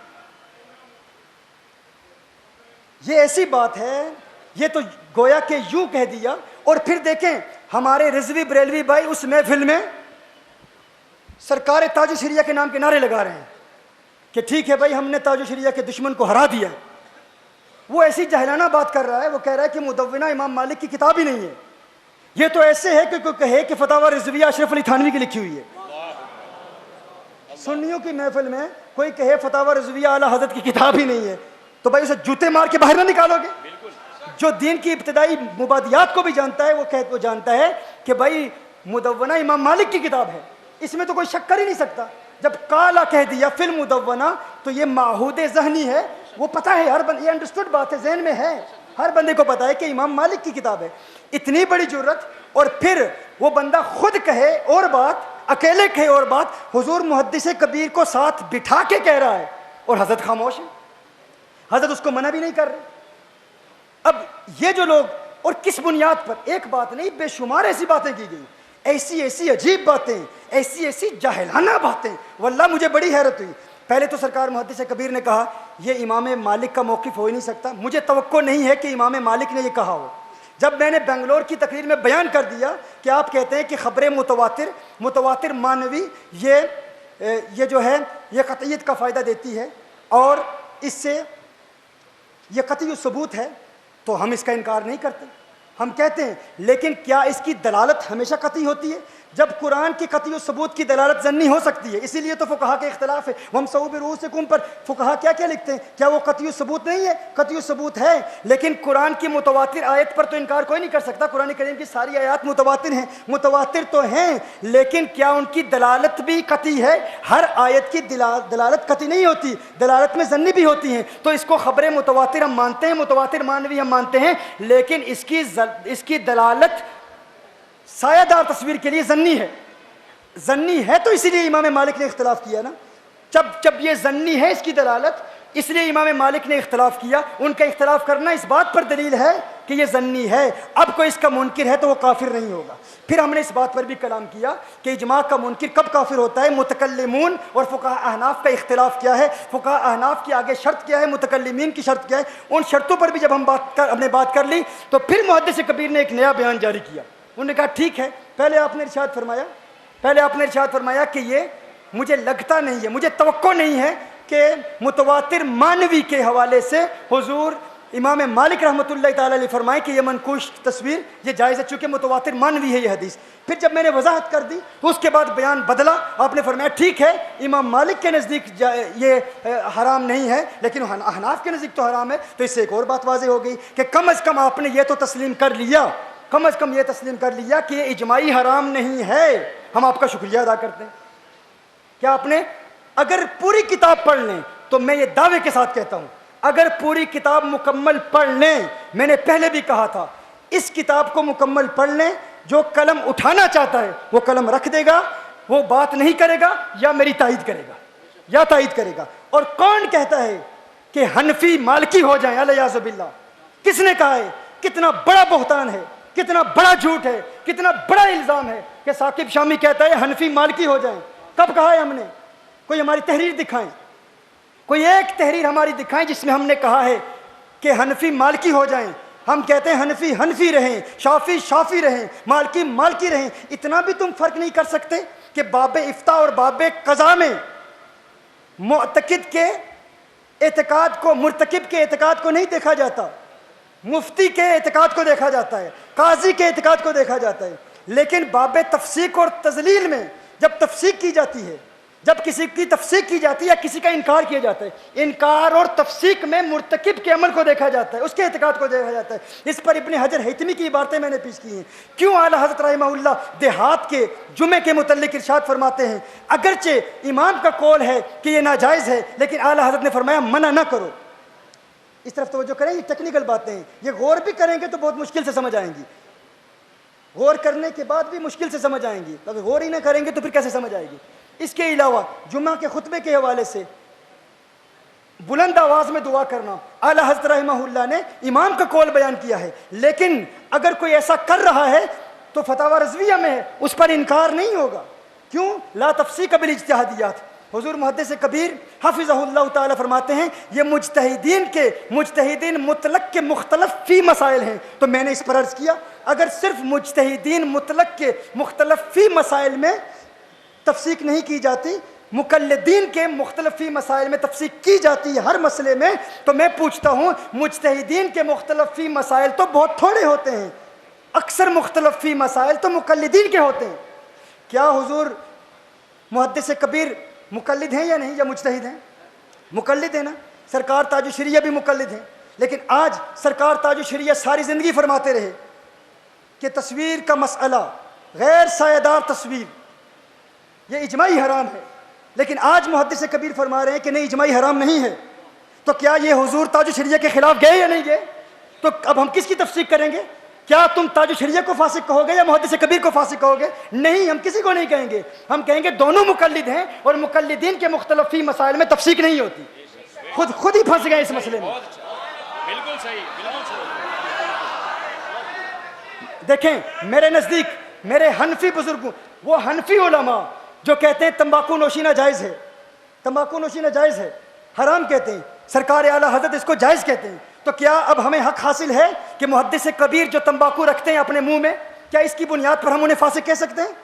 ये ऐसी बात है, ये तो गोया के यूं कह दिया। और फिर देखें हमारे रिजवी बरेलवी भाई उस महफिल में सरकार ताज शरिया के नाम के नारे लगा रहे हैं कि ठीक है भाई हमने ताज शरिया के दुश्मन को हरा दिया। वो ऐसी जहलाना बात कर रहा है, वो कह रहा है कि मुदव्वना इमाम मालिक की किताब ही नहीं है। ये तो ऐसे है कि कोई कहे कि फतावा रिजविया अशरफ अली थानवी की लिखी हुई है। सुन्नियों की महफिल में कोई कहे फतावा रिजविया आला हजरत की किताब ही नहीं है, तो भाई उसे जूते मार के बाहर ना निकालोगे। जो दीन की इब्तदाई मुबादियात को भी जानता है, वो जानता है कि भाई मुदव्वना इमाम मालिक की किताब है, इसमें तो कोई शक कर ही नहीं सकता। जब काला कह दिया फिल मुदव्वना, तो ये माहूद ज़हनी है, वो पता है हर बंदे, ये अंडरस्टूड बात है, जहन में है, हर बंदे को पता है कि इमाम मालिक की किताब है। इतनी बड़ी जुर्रत, और फिर वो बंदा खुद कहे और बात, अकेले कहे और बात, हुजूर मुहद्दिस कबीर को साथ बिठा के कह रहा है और हजरत खामोश है, हजरत उसको मना भी नहीं कर रहे। अब ये जो लोग, और किस बुनियाद पर, एक बात नहीं बेशुमार ऐसी बातें की गई, ऐसी ऐसी अजीब बातें, ऐसी ऐसी जाहिलाना बातें, वल्लाह मुझे बड़ी हैरत हुई। पहले तो सरकार मुहद्दिस कबीर ने कहा ये इमाम मालिक का मौक़िफ़ हो ही नहीं सकता, मुझे तवक्को नहीं है कि इमाम मालिक ने ये कहा हो। जब मैंने बेंगलोर की तकरीर में बयान कर दिया कि आप कहते हैं कि ख़बरें मुतवातिर मानवी ये जो है ये कतईयत का फ़ायदा देती है और इससे ये कतई सबूत है, तो हम इसका इनकार नहीं करते। हम कहते हैं, लेकिन क्या इसकी दलालत हमेशा कतई होती है? जब कुरान की कतई और सबूत की दलालत ज़न्नी हो सकती है, इसीलिए तो फुकहा के इख्तलाफ है। हम सऊब रूसिकुम पर फुकहा क्या क्या लिखते हैं? क्या वो कतई सबूत नहीं है? कतई सबूत है, लेकिन कुरान की मुतवातिर आयत पर तो इनकार कोई नहीं कर सकता। कुरान करीम की सारी आयत मुतवातिर हैं, मुतवातिर तो हैं, लेकिन क्या उनकी दलालत भी कतई है? हर आयत की दलालत कतई नहीं होती, दलालत में ज़न्नी भी होती हैं। तो इसको ख़बरें मुतवातिर हम मानते हैं, मुतवातिर मानवी हम मानते हैं, लेकिन इसकी दलालत सायादार तस्वीर के लिए ज़न्नी है। ज़न्नी है तो इसीलिए इमाम मालिक ने इख्तलाफ किया ना। जब ये ज़न्नी है इसकी दलालत, इसलिए इमाम मालिक ने इख्तलाफ किया। उनका इख्तलाफ करना इस बात पर दलील है कि ये ज़न्नी है। अब कोई इसका मुनकिर है तो वो काफिर नहीं होगा। फिर हमने इस बात पर भी कलाम किया कि इजमा का मुनकिर कब काफिर होता है। मुतकल्लिमून और फुक़हा अहनाफ का इख्तलाफ क्या है, फुक़हा अहनाफ की आगे शर्त क्या है, मुतकल्लिमीन की शर्त क्या है, उन शर्तों पर भी जब हमने बात कर ली तो फिर मुहद्दिस कबीर ने एक नया बयान जारी किया। उन्होंने कहा ठीक है, पहले आपने इरशाद फरमाया कि ये मुझे लगता नहीं है, मुझे तवक्को नहीं है कि मुतवातिर मानवी के हवाले से हुजूर इमाम मालिक रहमतुल्लाह ताला अलैह फरमाए कि ये मनकूश तस्वीर ये जायज़ है, चूँकि मुतवातिर मानवी है ये हदीस। फिर जब मैंने वजाहत कर दी तो उसके बाद बयान बदला। आपने फरमाया ठीक है, इमाम मालिक के नज़दीक ये हराम नहीं है, लेकिन अहनाफ के नज़दीक तो हराम है। तो इससे एक और बात वाज़ेह हो गई कि कम अज़ कम आपने ये तो तस्लीम कर लिया, कम अज़ कम ये तस्लीम कर लिया कि ये इजमाई हराम नहीं है। हम आपका शुक्रिया अदा करते हैं। क्या आपने अगर पूरी किताब पढ़ लें तो मैं ये दावे के साथ कहता हूँ, अगर पूरी किताब मुकम्मल पढ़ लें, मैंने पहले भी कहा था इस किताब को मुकम्मल पढ़ लें, जो कलम उठाना चाहता है वो कलम रख देगा, वो बात नहीं करेगा या मेरी तायीद करेगा। और कौन कहता है कि हनफी मालिकी हो जाए? अलियाज़ु बिल्लाह। किसने कहा है? कितना बड़ा बहतान है, कितना बड़ा झूठ है, कितना बड़ा इल्ज़ाम है कि साकिब शामी कहता है हनफी मालिकी हो जाएं। कब कहा है हमने? कोई हमारी तहरीर दिखाएं, कोई एक तहरीर हमारी दिखाएं जिसमें हमने कहा है कि हनफी मालिकी हो जाएं। हम कहते हैं हनफी हनफी रहें, शाफी शाफी रहें, मालिकी मालिकी रहें। इतना भी तुम फ़र्क नहीं कर सकते कि बाब इफ्ता और बाब क़ज़ा में मुअतक़िद के एतक़ाद को, मुर्तकिब के एतक़ाद को नहीं देखा जाता, मुफ्ती के एतक़ाद को देखा जाता है, काजी के एतक़ाद को देखा जाता है। लेकिन बाब तफसीक और तज़लील में जब तफसीक की जाती है, जब किसी की तफसीक की जाती है या किसी का इनकार किया जाता है, इनकार और तफसीक में मुर्तकिब के अमल को देखा जाता है, उसके एतक़ाद को देखा जाता है। इस पर इब्ने हजर हैतमी की बातें मैंने पेश की हैं। क्यों आला हज़रत रहमहुल्लाह देहात के जुमे के मुतल्लिक़ इरशाद फरमाते हैं, अगरचे इमाम का कौल है कि ये नाजायज़ है, लेकिन आला हज़रत ने फरमाया मना ना करो। इस तरफ तवज्जो करें, ये टेक्निकल बातें हैं, ये गौर भी करेंगे तो बहुत मुश्किल से समझ आएंगी, गौर करने के बाद भी मुश्किल से समझ आएंगी। अगर गौर ही ना करेंगे तो फिर कैसे समझ आएगी? इसके अलावा जुम्मा के खुतबे के हवाले से बुलंद आवाज़ में दुआ करना, आला हज़रत रहमहुल्लाह ने इमाम का कौल बयान किया है, लेकिन अगर कोई ऐसा कर रहा है तो फतावा रज़विया में है, उस पर इनकार नहीं होगा। क्यों? ला तफ़सीक़ बिल इज्तिहादियात। हुज़ूर मुहद्दिस कबीर हफ़िज़हुल्लाह ताला फरमाते हैं ये मुज्तहिदीन मुतलक के मुख्तलिफ फ़ी मसाइल हैं। तो मैंने इस पर अर्ज़ किया, अगर सिर्फ मुज्तहिदीन मुतलक के मुख्तलिफ फ़ी मसाइल में तफ़सीक नहीं की जाती, मुक़ल्लिदीन के मुख्तलिफ फ़ी मसाइल में तफ़सीक की जाती है हर मसले में, तो मैं पूछता हूँ मुज्तहिदीन के मुख्तलिफ फ़ी मसाइल तो बहुत थोड़े होते हैं, अक्सर मुख्तलिफ फ़ी मसाइल तो मुक़ल्लिदीन के होते हैं। क्या हुज़ूर मुहद्दिस कबीर मुक़ल्लिद हैं या नहीं, या मुज्तहिद हैं? मुक़ल्लिद है ना। सरकार ताजुश शरिया भी मुक़ल्लिद हैं, लेकिन आज सरकार ताजुश शरिया सारी ज़िंदगी फरमाते रहे कि तस्वीर का मसला, गैर सायादार तस्वीर, ये इजमाई हराम है, लेकिन आज मुहद्दिस कबीर फरमा रहे हैं कि नहीं, इजमाई हराम नहीं है। तो क्या ये हुजूर ताजुश शरिया के खिलाफ गए या नहीं गए? तो अब हम किसकी तफसीक करेंगे? क्या तुम ताजुश शरिया को फासिक कहोगे या मुहद्दिस कबीर को फासिक कहोगे? नहीं, हम किसी को नहीं कहेंगे। हम कहेंगे दोनों मुक़ल्लिद हैं और मुक़ल्लिदीन के मुख्तलिफ फ़ी मसाइल में तफसीक नहीं होती। खुद ही फंस गए इस मसले में। बिल्कुल सही, बिल्कुल सही। देखें, मेरे नज़दीक मेरे हनफी बुजुर्ग, वो हनफी उलमा जो कहते हैं तंबाकू नोशी नाजायज़ है, तंबाकू नोशी नाजायज़ है, हराम कहते हैं, सरकार आला हज़रत इसको जायज़ कहते हैं, तो क्या अब हमें हक हासिल है कि मुहद्दिस कबीर जो तंबाकू रखते हैं अपने मुंह में, क्या इसकी बुनियाद पर हम उन्हें फासिक कह सकते हैं?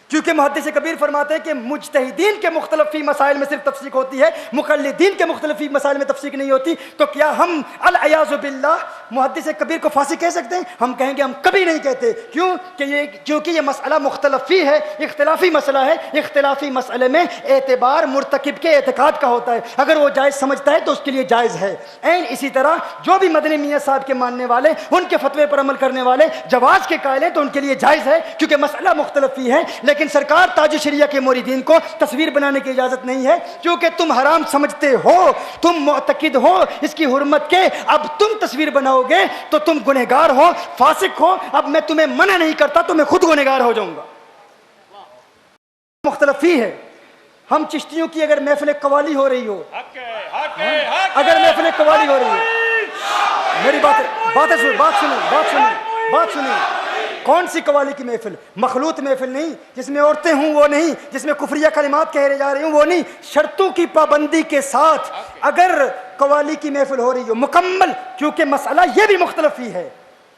क्योंकि मुहद्दिस कबीर फरमाते हैं कि मुज्तहिदीन के मुख्तलिफ फ़ी मसाइल में सिर्फ तफसीक होती है, मुक़ल्लिदीन के मुख्तलिफ फ़ी मसाइल में तफसीक नहीं होती। तो क्या हम अल-अयाज़ु बिल्लाह मुहद्दिस कबीर को फासिक कह सकते हैं? हम कहेंगे हम कभी नहीं कहते। क्यों? क्योंकि ये मसला मुख्तलफी है, इख्तिलाफी मसला है। इख्तिलाफी मसले में एतबार मुर्तकिब के एतकाद का होता है। अगर वो जायज़ समझता है तो उसके लिए जायज़ है। ऐन इसी तरह जो भी मदनी मियाँ साहब के मानने वाले, उनके फतवे पर अमल करने वाले जवाज़ के कायल हैं तो उनके लिए जायज़ है, क्योंकि मसला मुख्तलफी है। लेकिन सरकार ताज शरिया के मुरीदीन को तस्वीर बनाने की इजाज़त नहीं है, क्योंकि तुम हराम समझते हो, तुम मुअतकिद हो इसकी हुर्मत के। अब तुम तस्वीर बनाओगे तो तुम गुनहगार हो, फासिक हो। अब मैं तुम्हें मना नहीं करता तो मैं खुद गुनहगार हो जाऊंगा। मुख्तलफी है। हम चिश्तियों की अगर महफिल कवाली हो रही हो, अगर महफिल कवाली हो रही हो, मेरी बात सुनिए, कौन सी कवाली की महफिल? मखलूत महफिल नहीं, जिसमें औरतें हूं वो नहीं, जिसमें कुफरिया कलिमात कह जा रही हूं वो नहीं। शर्तों की पाबंदी के साथ अगर कवाली की महफिल हो रही हो मुकम्मल, क्योंकि मसला ये भी मुख्तलफी है।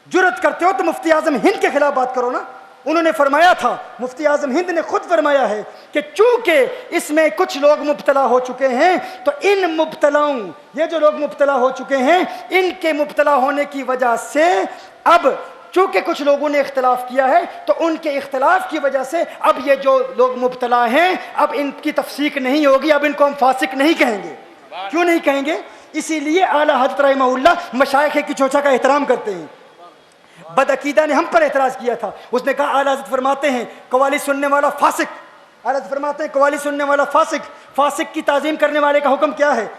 जुर्रत करते हो तो मुफ्ती आजम हिंद के खिलाफ बात करो ना। उन्होंने फरमाया था, मुफ्ती आजम हिंद ने खुद फरमाया है कि चूंकि इसमें कुछ लोग मुब्तला हो चुके हैं, तो इन मुब्तलाओं, ये जो लोग मुब्तला हो चुके हैं, इनके मुब्तला होने की वजह से अब चूंकि कुछ लोगों ने इख्तलाफ किया है, तो उनके इख्तलाफ की वजह से अब ये जो लोग मुब्तला हैं, अब इनकी तफसीक नहीं होगी, अब इनको हम फासिक नहीं कहेंगे। क्यों नहीं कहेंगे? इसीलिए आला हज़रत रहमहुल्लाह मशाइख की चोचा का एहतराम करते हैं। बदअकीदा ने हम पर एतराज़ किया था, उसने कहा आला हज़रत फरमाते हैं कवाली सुनने वाला फासिक, आला हज़रत फरमाते हैं कवाली सुनने वाला फासिक, फासिक की ताज़ीम करने वाले का हुक्म क्या है?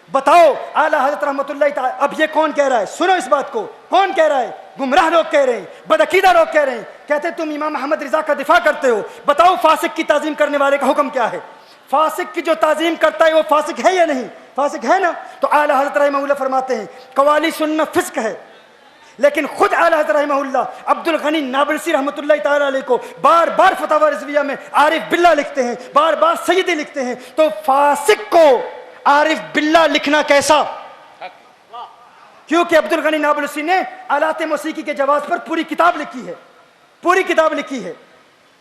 बताओ। आला हज़रत रहमतुल्लाह ताला, अब ये कौन कह रहा है? सुनो इस बात को, कौन कह रहा है? गुमराह लोग कह रहे हैं, बदअकीदा लोग कह रहे हैं, कहते तुम इमाम अहमद रिजा का दिफा करते हो। बताओ फासिक की ताज़ीम करने वाले का हुक्म क्या है? फासिक की जो ताज़ीम करता है वो फासिक है या नहीं? फासिक है ना। तो आला हज़रत रहमहुल्लाह फरमाते हैं कवाली सुनना फिस्क है। लेकिन खुद आला हज़रत रहमहुल्लाह अब्दुल गनी नाबलसी रहमतुल्लाह ताला अलैह को बार बार फतवा रिज़विया में आरिफ बिल्ला लिखते हैं, बार बार सैयदी लिखते हैं। तो फासिक को आरिफ बिल्ला लिखना कैसा? क्योंकि अब्दुल गनी नाबलसी ने आलात मौसीकी के जवाब पर पूरी किताब लिखी है, पूरी किताब लिखी है।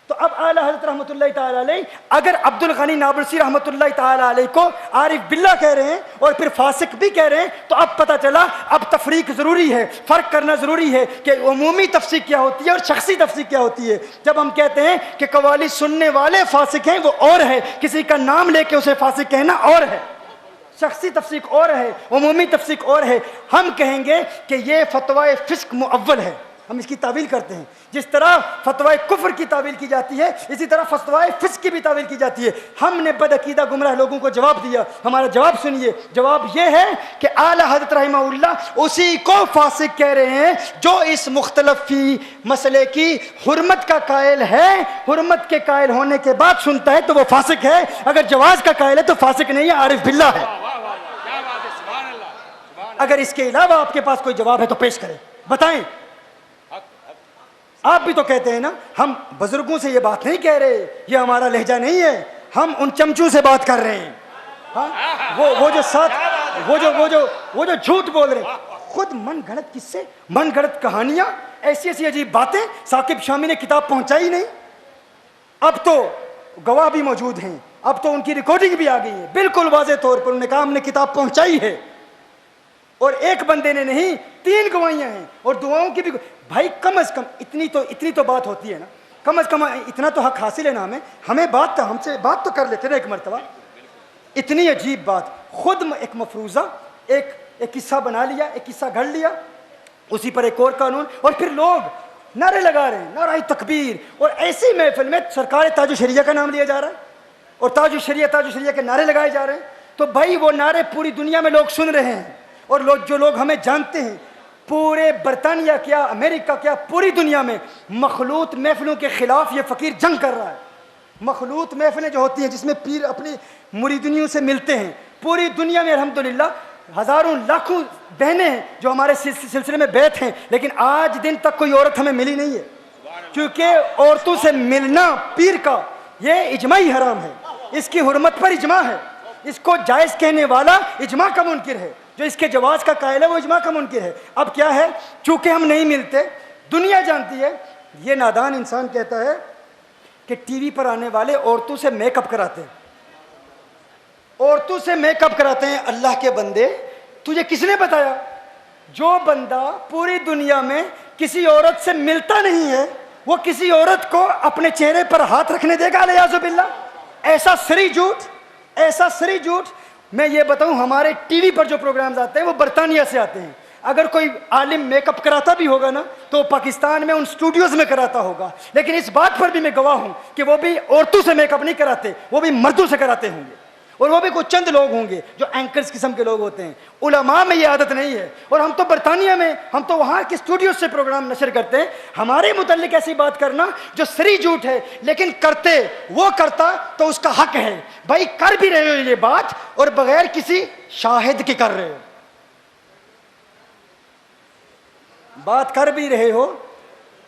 तो अब आला हज़रत रहमतुल्लाह ताला अलैह अगर अब्दुल गनी नाबलसी रहमतुल्लाह ताला अलैह को आरिफ बिल्ला कह रहे हैं और फिर फासिक भी कह रहे हैं, तो अब पता चला अब तफरीक ज़रूरी है, फ़र्क करना ज़रूरी है कि उमूमी तफसीक क्या होती है और शख्सी तफसीक क्या होती है। जब हम कहते हैं कि कवाली सुनने वाले फासिक हैं वो और है, किसी का नाम लेके उसे फासिक कहना और है, शख्सी तफसीक और है, उमूमी तफसीक और है। हम कहेंगे कि ये फतवाए फिस्क मुअव्वल है, हम इसकी तावील करते हैं। जिस तरह फतवाए कुफ्र की तावील की जाती है, इसी तरह फतवाए फिस्क की भी तावील की जाती है। हमने बदअकीदा गुमराह लोगों को जवाब दिया। हमारा जवाब सुनिए, जवाब यह है कि आला हज़रत रहमहुल्लाह उसी को फासिक कह रहे हैं जो इस मुख्तलफी मसले की हुर्मत का कायल है। हुर्मत के कायल होने के बाद सुनता है तो वो फासिक है, अगर जवाज का कायल है तो फासिक नहीं है, आरिफ बिल्ला है। अगर इसके अलावा आपके पास कोई जवाब है तो पेश करें, बताएं। आप भी तो कहते हैं ना, हम बुजुर्गों से ये बात नहीं कह रहे, ये हमारा लहजा नहीं है, हम उन चमचों से बात कर रहे हैं। हाँ? वो जो साथ वो जो झूठ बोल रहे हैं, खुद मन गढ़ंत किस्से, मन गढ़ंत कहानियां, ऐसी ऐसी अजीब बातें। साकिब शामी ने किताब पहुंचाई नहीं, अब तो गवाह भी मौजूद हैं, अब तो उनकी रिकॉर्डिंग भी आ गई है, बिल्कुल वाज़ेह तौर पर उन्होंने कहा हमने किताब पहुंचाई है। और एक बंदे ने नहीं, 3 गवाहियां हैं और दुआओं की भी। भाई कम अज कम इतनी तो बात होती है ना, कम अज कम इतना तो हक हासिल है ना हमें बात तो हमसे बात तो कर लेते ना एक मरतबा। इतनी अजीब बात, खुद एक मफरूज़ा, एक किस्सा बना लिया, एक किस्सा घड़ लिया, उसी पर एक और कानून, और फिर लोग नारे लगा रहे हैं, नाराए तकबीर। और ऐसी महफिल में सरकार ताज शरिया का नाम लिया जा रहा है और ताज शरिया के नारे लगाए जा रहे हैं। तो भाई वो नारे पूरी दुनिया में लोग सुन रहे हैं, और जो लोग हमें जानते हैं, पूरे बरतानिया क्या, अमेरिका क्या, पूरी दुनिया में मखलूत महफिलों के खिलाफ ये फ़कीर जंग कर रहा है। मखलूत महफिलें जो होती हैं जिसमें पीर अपनी मुरीदिनियों से मिलते हैं, पूरी दुनिया में अल्हम्दुलिल्लाह हज़ारों लाखों बहनें हैं जो हमारे सिलसिले में बैठ हैं, लेकिन आज दिन तक कोई औरत हमें मिली नहीं है, क्योंकि औरतों से मिलना पीर का ये इजमाई हराम है, इसकी हुर्मत पर इजमा है। इसको जायज़ कहने वाला इजमा का मुनकिर है, जो इसके जवाज का कायल है वो इजमा का मुनकिर है। अब क्या है, चूंकि हम नहीं मिलते, दुनिया जानती है, ये नादान इंसान कहता है कि टीवी पर आने वाले औरतों से मेकअप कराते हैं, औरतों से मेकअप कराते हैं। अल्लाह के बंदे, तुझे किसने बताया? जो बंदा पूरी दुनिया में किसी औरत से मिलता नहीं है, वो किसी औरत को अपने चेहरे पर हाथ रखने देगा? अलियाज़ुबिल्लाह। ऐसा सरी झूठ, ऐसा सरी झूठ। मैं ये बताऊं, हमारे टीवी पर जो प्रोग्राम्स आते हैं वो बर्तानिया से आते हैं। अगर कोई आलिम मेकअप कराता भी होगा ना, तो पाकिस्तान में उन स्टूडियोज में कराता होगा। लेकिन इस बात पर भी मैं गवाह हूं कि वो भी औरतों से मेकअप नहीं कराते, वो भी मर्दों से कराते होंगे। और वो भी कुछ चंद लोग होंगे जो एंकर्स किस्म के लोग होते हैं। उलमा में ये आदत नहीं है। और हम तो बरतानिया में, हम तो वहाँ के स्टूडियो से प्रोग्राम नशर करते हैं। हमारे मुतल्लिक ऐसी बात करना जो सरी झूठ है, लेकिन करते वो करता तो उसका हक है। भाई कर भी रहे हो ये बात और बगैर किसी शाहिद के कर रहे हो, बात कर भी रहे हो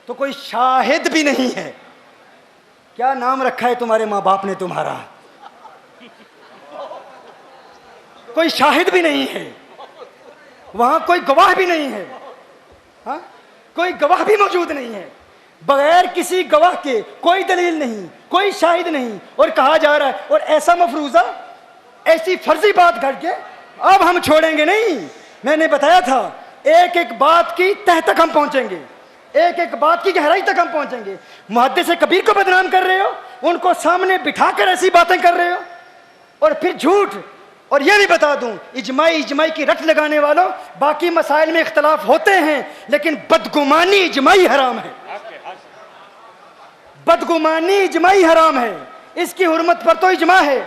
तो कोई शाहिद भी नहीं है। क्या नाम रखा है तुम्हारे माँ बाप ने तुम्हारा? कोई शाहिद भी नहीं है, वहां कोई गवाह भी नहीं है। हाँ, कोई गवाह भी मौजूद नहीं है। बगैर किसी गवाह के कोई दलील नहीं, कोई शाहिद नहीं, और कहा जा रहा है। और ऐसा मफरूजा, ऐसी फर्जी बात करके अब हम छोड़ेंगे नहीं। मैंने बताया था, एक एक बात की तह तक हम पहुंचेंगे, एक एक बात की गहराई तक हम पहुंचेंगे। मुहद्दिस कबीर को बदनाम कर रहे हो, उनको सामने बिठाकर ऐसी बातें कर रहे हो, और फिर झूठ। और यह भी बता दूं, इजमाई की रट लगाने वालों, बाकी मसाइल में इख्तलाफ होते हैं, लेकिन बदगुमानी इजमाई हराम है। बदगुमानी इजमाई हराम है। इसकी हुर्मत पर तो इजमा है।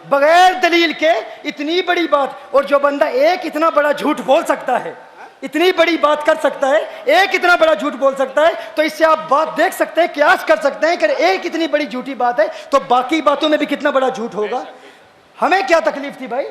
बगैर दलील के इतनी बड़ी बात, और जो बंदा एक इतना बड़ा झूठ बोल सकता है, इतनी बड़ी बात कर सकता है, एक इतना बड़ा झूठ बोल सकता है, तो इससे आप बात देख सकते हैं, कियास कर सकते हैं कि एक इतनी बड़ी झूठी बात है तो बाकी बातों में भी कितना बड़ा झूठ होगा। हमें क्या तकलीफ थी भाई?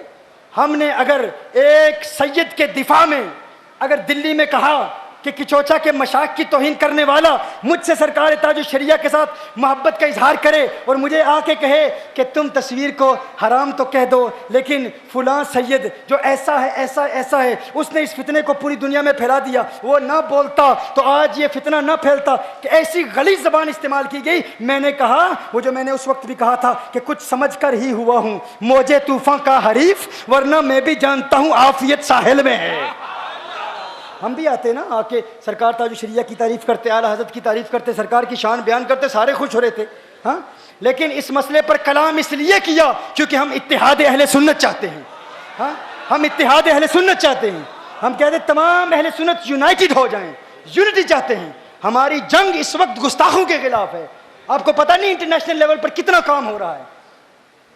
हमने अगर एक सैयद के दिफा में अगर दिल्ली में कहा कि किचोचा के मशाक की तौहीन करने वाला मुझसे सरकार ताज शरिया के साथ मोहब्बत का इजहार करे और मुझे आके कहे कि तुम तस्वीर को हराम तो कह दो, लेकिन फुलां सैयद जो ऐसा है, ऐसा ऐसा है, उसने इस फितने को पूरी दुनिया में फैला दिया, वो ना बोलता तो आज ये फितना ना फैलता। कि ऐसी गलीज़ ज़बान इस्तेमाल की गई। मैंने कहा, वो जो मैंने उस वक्त भी कहा था कि कुछ समझ कर ही हुआ हूँ मौजे तूफान का हरीफ, वरना मैं भी जानता हूँ आफियत साहिल में है। हम भी आते ना, आके सरकार ताज शरिया की तारीफ करते, आला हज़रत की तारीफ करते, सरकार की शान बयान करते, सारे खुश हो रहे थे। हाँ, लेकिन इस मसले पर कलाम इसलिए किया क्योंकि हम इत्तिहाद अहले सुन्नत चाहते हैं। हाँ, हम इत्तिहाद अहले सुन्नत चाहते हैं। हम कहते तमाम अहले सुन्नत यूनाइटेड हो जाएं, यूनिटी चाहते हैं। हमारी जंग इस वक्त गुस्ताखों के खिलाफ है। आपको पता नहीं इंटरनेशनल लेवल पर कितना काम हो रहा है।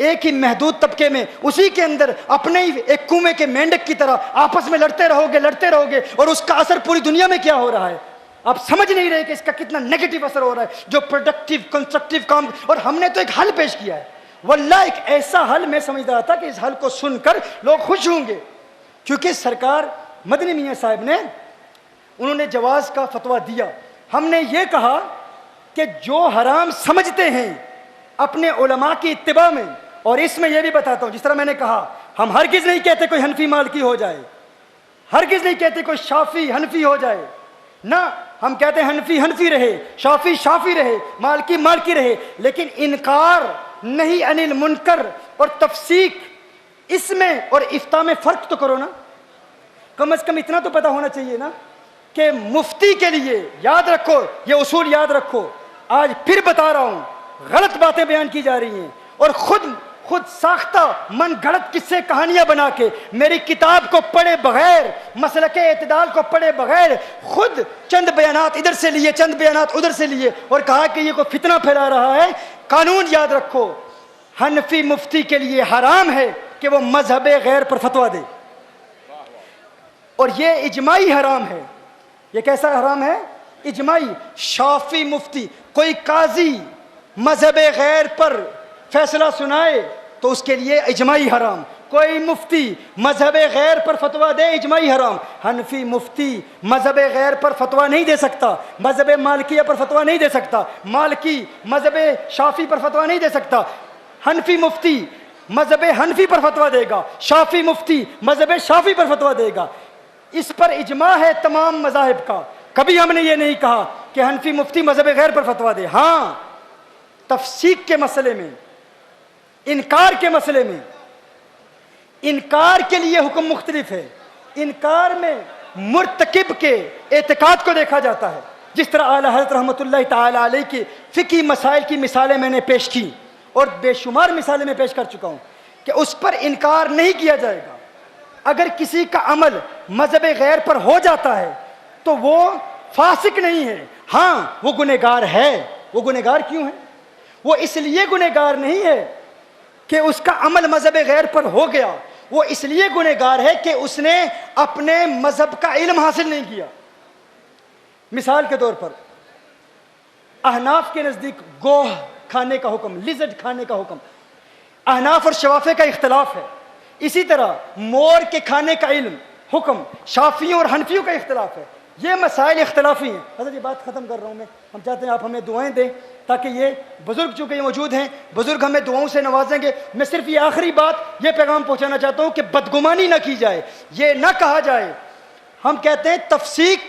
एक ही महदूद तबके में, उसी के अंदर अपने ही एक कुएं के मेंढक की तरह आपस में लड़ते रहोगे, और उसका असर पूरी दुनिया में क्या हो रहा है आप समझ नहीं रहे कि इसका कितना नेगेटिव असर हो रहा है। जो प्रोडक्टिव कंस्ट्रक्टिव काम, और हमने तो एक हल पेश किया है। वल्लाह एक ऐसा हल मैं समझ रहा था कि इस हल को सुनकर लोग खुश होंगे, क्योंकि सरकार मदनी मियां साहब ने, उन्होंने जवाज का फतवा दिया। हमने ये कहा कि जो हराम समझते हैं अपने उलमा की इत्तिबा में, और इसमें यह भी बताता हूं, जिस तरह मैंने कहा, हम हरगिज़ नहीं कहते कोई हनफी मालिकी हो जाए, हरगिज़ नहीं कहते कोई शाफी हनफी हो जाए ना। हम कहते हैं हनफी हनफी रहे, शाफी शाफी रहे, मालिकी मालिकी रहे, लेकिन इनकार नहीं अनिल मुनकर और तफसीक, इसमें और इफ्ता में फ़र्क तो करो ना। कम से कम इतना तो पता होना चाहिए ना कि मुफ्ती के लिए, याद रखो ये उसूल याद रखो, आज फिर बता रहा हूँ, गलत बातें बयान की जा रही हैं और खुद साख्ता मन गलत किस्से कहानियां बना के मेरी किताब को पढ़े बगैर, मसलके एतदाल को पढ़े बगैर, खुद चंद बयानात इधर से लिए, चंद बयानात उधर से लिए, और कहा कि ये कोई फितना फैला रहा है। कानून याद रखो, हनफी मुफ्ती के लिए हराम है कि वो मजहब गैर पर फतवा दे, और ये इजमाई हराम है। ये कैसा हराम है? इजमाई। शाफी मुफ्ती, कोई काजी मजहब गैर पर फैसला सुनाए तो उसके लिए इजमाई हराम। कोई मुफ्ती मजहब गैर पर फतवा दे, इजमाई हराम। हनफी मुफ्ती मजहब गैर पर फतवा नहीं दे सकता, मजहब मालिकिया पर फतवा नहीं दे सकता, मालिकी मजहब शाफी पर फतवा नहीं दे सकता। हनफी मुफ्ती मजहब हनफी पर फतवा देगा, शाफी मुफ्ती मजहब शाफी पर फतवा देगा। इस पर इजमा है तमाम मजाहिब का। कभी हमने ये नहीं कहा कि हनफी मुफ्ती मजहब गैर पर फतवा दे। हाँ, तफसीक के मसले में, इनकार के मसले में, इनकार के लिए हुक्म मुख्तलिफ है। इनकार में मुर्तकिब के एतकाद को देखा जाता है। जिस तरह आला हज़रत रहमतुल्लाह ताला अलैह की फ़िकी मसाइल की मिसालें मैंने पेश की और बेशुमार मिसालें मैं पेश कर चुका हूँ कि उस पर इनकार नहीं किया जाएगा। अगर किसी का अमल मज़हब गैर पर हो जाता है तो वो फासिक नहीं है, हाँ वो गुनहगार है। वो गुनहगार क्यों है? वो इसलिए गुनहगार नहीं है कि उसका अमल मज़हब गैर पर हो गया, वो इसलिए गुनहगार है कि उसने अपने मज़हब का इल्म हासिल नहीं किया। मिसाल के तौर पर अहनाफ के नज़दीक गोह खाने का हुक्म, लिज़र्ड खाने का हुक्म, अहनाफ और शवाफे का इख्तलाफ है। इसी तरह मोर के खाने का इल्म हुक्म शाफियों और हनफियों का इख्तलाफ है। ये मसाइल इख्तलाफी हैं। हज़रत ये बात ख़त्म कर रहा हूँ मैं, हम चाहते हैं आप हमें दुआएं दें ताकि ये बुज़ुर्ग चूँकि ये मौजूद हैं, बुज़ुर्ग हमें दुआओं से नवाजेंगे। मैं सिर्फ ये आखिरी बात ये पैगाम पहुँचाना चाहता हूँ कि बदगुमानी ना की जाए, ये ना कहा जाए। हम कहते हैं तफसीक,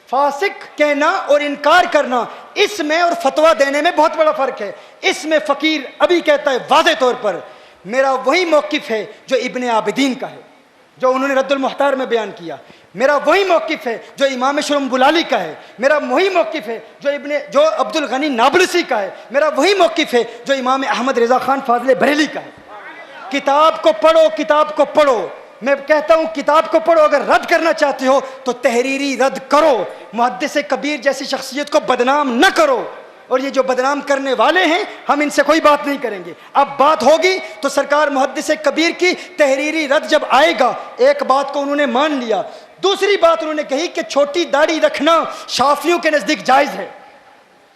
फासिक कहना और इनकार करना, इसमें और फतवा देने में बहुत बड़ा फ़र्क है। इसमें फ़कीर अभी कहता है वाज़े तौर पर मेरा वही मौक़िफ़ है जो इब्ने आबिदीन का है, जो उन्होंने रद्दुल मुख्तार में बयान किया। मेरा वही मौक़िफ़ है जो इमाम शुरम बुलाली का है। मेरा वही मौक़िफ़ है जो अब्दुल गनी नाबलसी का है। मेरा वही मौक़िफ़ है जो इमाम अहमद रज़ा ख़ान फ़ाज़िल बरेली का है। किताब को पढ़ो, किताब को पढ़ो। मैं कहता हूँ किताब को पढ़ो। अगर रद्द करना चाहते हो तो तहरीरी रद्द करो। मुहद्दिस कबीर जैसी शख्सियत को बदनाम न करो। और ये जो बदनाम करने वाले हैं हम इनसे कोई बात नहीं करेंगे। अब बात होगी तो सरकार मुहद्दिस कबीर की तहरीरी रद्द जब आएगा, एक बात को उन्होंने मान लिया। दूसरी बात उन्होंने कही कि छोटी दाढ़ी रखना शाफियों के नज़दीक जायज़ है।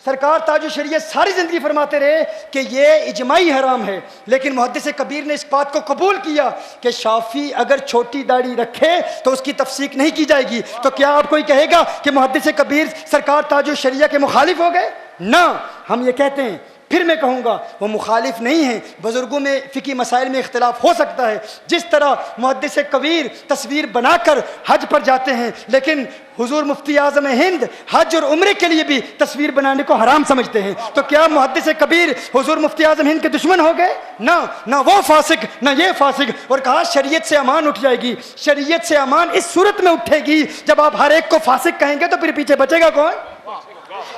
सरकार ताजुल शरीयत सारी ज़िंदगी फरमाते रहे कि ये इजमाई हराम है, लेकिन मुहद्दिस कबीर ने इस बात को कबूल किया कि शाफी अगर छोटी दाढ़ी रखे तो उसकी तफसीक नहीं की जाएगी। तो क्या आप कोई कहेगा कि मुहद्दिस कबीर सरकार ताजुल शरीयत के मुखालिफ हो गए? ना, हम ये कहते हैं, फिर मैं कहूँगा वो मुखालिफ नहीं है। बुज़ुर्गों में फ़िकी मसाइल में इख्तलाफ हो सकता है। जिस तरह मुहद्दिस कबीर तस्वीर बनाकर हज पर जाते हैं, लेकिन हुजूर मुफ्ती आज़म हिंद हज और उम्रे के लिए भी तस्वीर बनाने को हराम समझते हैं। तो क्या मुहद्दिस कबीर हुजूर मुफ्ती आज़म हिंद के दुश्मन हो गए? ना वो फासिक, ना ये फासिक। और कहा शरीयत से अमान उठ जाएगी। शरीयत से अमान इस सूरत में उठेगी जब आप हर एक को फासिक कहेंगे तो फिर पीछे बचेगा कौन?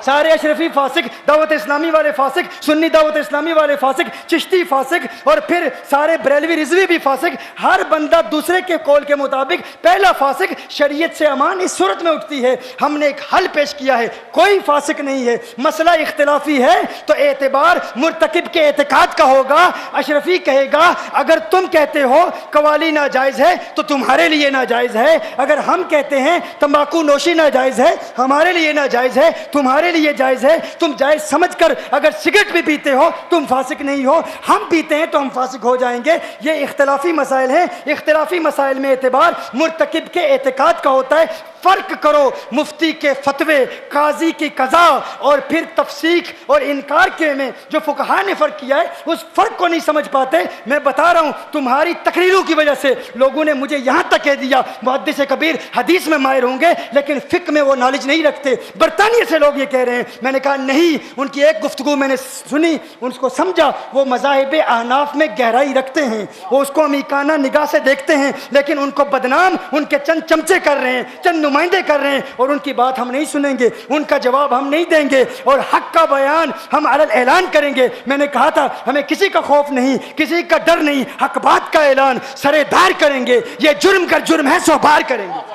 सारे अशरफी फासिक, दावत इस्लामी वाले फासिक, सुन्नी दावत इस्लामी वाले फासिक, चिश्ती फासिक, और फिर सारे बरेलवी रिजवी भी फासिक। हर बंदा दूसरे के कौल के मुताबिक पहला फासिक। शरीयत से अमान इस सूरत में उठती है। हमने एक हल पेश किया है, कोई फासिक नहीं है। मसला इख्तिलाफी है तो एतबार मुर्तकिब के एतकाद का होगा। अशरफी कहेगा अगर तुम कहते हो कवाली नाजायज़ है तो तुम्हारे लिए नाजायज़ है। अगर हम कहते हैं तंबाकू नोशी नाजायज़ है, हमारे लिए नाजायज़ है, तुम्हारे लिए जायज़ है। तुम जायज़ समझकर अगर सिगरेट भी पीते हो तुम फासिक नहीं हो। हम पीते हैं तो हम फासिक हो जाएंगे। ये इख्तिलाफी मसाइल हैं। इख्तिलाफी मसाइल में एतबार मुर्तकिब के एतकाद का होता है। फ़र्क करो मुफ्ती के फतवे, काजी की कज़ा और फिर तफसीक और इनकार के में जो फुकहा ने फ़र्क किया है उस फ़र्क को नहीं समझ पाते। मैं बता रहा हूँ तुम्हारी तकरीरों की वजह से लोगों ने मुझे यहाँ तक कह दिया मुहद्दिस कबीर हदीस में माहिर होंगे लेकिन फ़िक्र में वो नॉलेज नहीं रखते। बरतानिया से लोग ये कह रहे हैं। मैंने कहा नहीं, उनकी एक गुफ्तगू मैंने सुनी, उसको समझा। वो मज़ाहिब अहनाफ में गहराई रखते हैं, वो उसको अमीकाना निगाह से देखते हैं, लेकिन उनको बदनाम उनके चंद चमचे कर रहे हैं, चंद नुमाइंदे कर रहे हैं और उनकी बात हम नहीं सुनेंगे, उनका जवाब हम नहीं देंगे और हक का बयान हम अलग ऐलान करेंगे। मैंने कहा था हमें किसी का खौफ नहीं, किसी का डर नहीं, हक बात का ऐलान सरेदार करेंगे। ये जुर्म का जुर्म है सो बार करेंगे।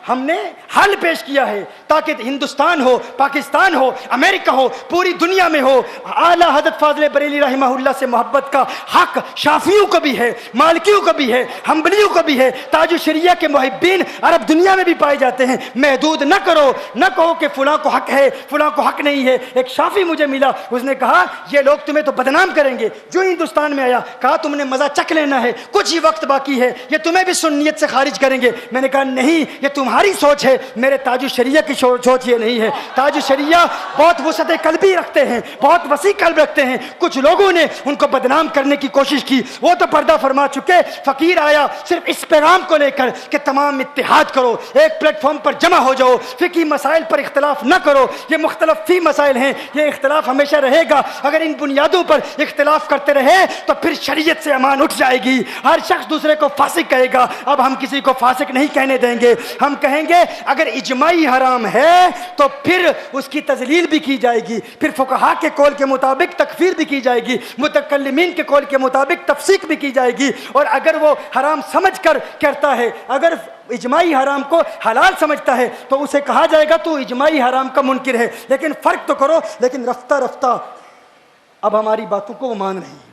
हमने हल पेश किया है ताकि हिंदुस्तान हो, पाकिस्तान हो, अमेरिका हो, पूरी दुनिया में हो। आला हज़रत फ़ाज़िल बरेली रहमहुल्लाह से मोहब्बत का हक शाफियों को भी है, मालिकियों को भी है, हम्बलियों को भी है। ताजुल शरिया के मुहिब्बीन अरब दुनिया में भी पाए जाते हैं। महदूद न करो, न कहो कि फ़लाँ को हक है, फ़लाँ को हक नहीं है। एक शाफी मुझे मिला, उसने कहा ये लोग तुम्हें तो बदनाम करेंगे। जो हिंदुस्तान में आया कहा तुमने मज़ा चख लेना है, कुछ ही वक्त बाकी है, ये तुम्हें भी सुन्नियत से खारिज करेंगे। मैंने कहा नहीं, ये तुम्हारा तुम्हारी सोच है, मेरे ताजु शरिया की सोच ये नहीं है। ताजु शरिया बहुत वसअत कल्बी रखते हैं, बहुत वसी कल्ब रखते हैं। कुछ लोगों ने उनको बदनाम करने की कोशिश की, वो तो पर्दा फरमा चुके। फकीर आया सिर्फ इस पैगाम को लेकर कि तमाम इत्तेहाद करो, एक प्लेटफॉर्म पर जमा हो जाओ, फिकी मसाइल पर इख्तलाफ न करो। ये मुख्तलिफ फी मसाइल हैं, ये इख्तलाफ हमेशा रहेगा। अगर इन बुनियादों पर इख्तलाफ करते रहे तो फिर शरीयत से अमान उठ जाएगी। हर शख्स दूसरे को फासिक कहेगा। अब हम किसी को फासिक नहीं कहने देंगे। हम कहेंगे अगर इजमाई हराम है तो फिर उसकी तजलील भी की जाएगी, फिर फुकहा के कौल के मुताबिक तकफीर भी की जाएगी, मुतकल्लिमीन के कौल के मुताबिक तफसीक भी की जाएगी। और अगर वो हराम समझ कर करता है, अगर इजमाई हराम को हलाल समझता है तो उसे कहा जाएगा तो इजमाई हराम का मुनकिर है। लेकिन फ़र्क तो करो। लेकिन रफ्ता रफ्ता अब हमारी बातों को वो मान रही है।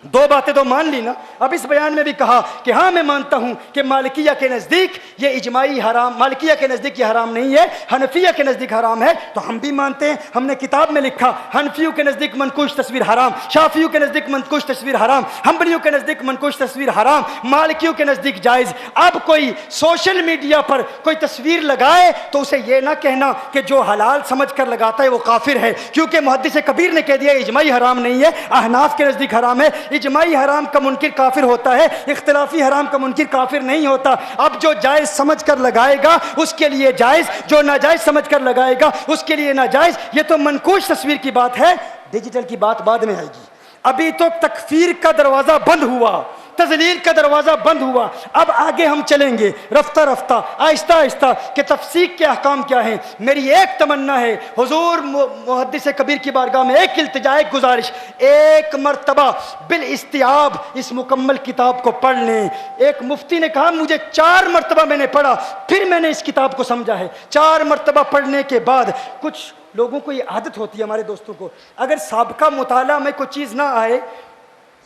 दो बातें तो मान ली ना। अब इस बयान में भी कहा कि हाँ मैं मानता हूं कि मालिकिया के नज़दीक ये इजमाई हराम, मालिकिया के नज़दीक ये हराम नहीं है, हनफिया के नज़दीक हराम है। तो हम भी मानते हैं, हमने किताब में लिखा हनफियों के नज़दीक मनकूश तस्वीर हराम, शाफियों के नज़दीक मनकूश तस्वीर हराम, हम्बलियों के नज़दीक मनकूश तस्वीर हराम, मालिकियों के नज़दीक जायज़। अब कोई सोशल मीडिया पर कोई तस्वीर लगाए तो उसे ये ना कहना कि जो हलाल समझ कर लगाता है वो काफिर है, क्योंकि मुहद्दिस कबीर ने कह दिया इजमाई हराम नहीं है, अहनाफ के नज़दीक हराम है। इजमाई हराम का मुनकिर काफिर होता है, इख्तिलाफी हराम का मुनकिर काफिर नहीं होता। अब जो जायज समझ कर लगाएगा उसके लिए जायज, जो नाजायज समझ कर लगाएगा उसके लिए नाजायज। ये तो मनकूश तस्वीर की बात है, डिजिटल की बात बाद में आएगी। अभी तो तकफीर का दरवाजा बंद हुआ, तजलील का दरवाजा बंद हुआ। अब आगे हम चलेंगे रफ्ता रफ्ता, आहिस्ता आहिस्ता कि तफसीक के अहकाम क्या हैं। मेरी एक तमन्ना है, हुजूर मुहद्दिस कबीर की बारगाह में एक इल्तिजा, एक गुजारिश, एक मरतबा बिल इस्तियाब इस मुकम्मल किताब को पढ़ लें। एक मुफ्ती ने कहा मुझे 4 मरतबा मैंने पढ़ा, फिर मैंने इस किताब को समझा है। 4 मरतबा पढ़ने के बाद कुछ लोगों को ये आदत होती है, हमारे दोस्तों को, अगर साबका मुताला में कोई चीज़ ना आए,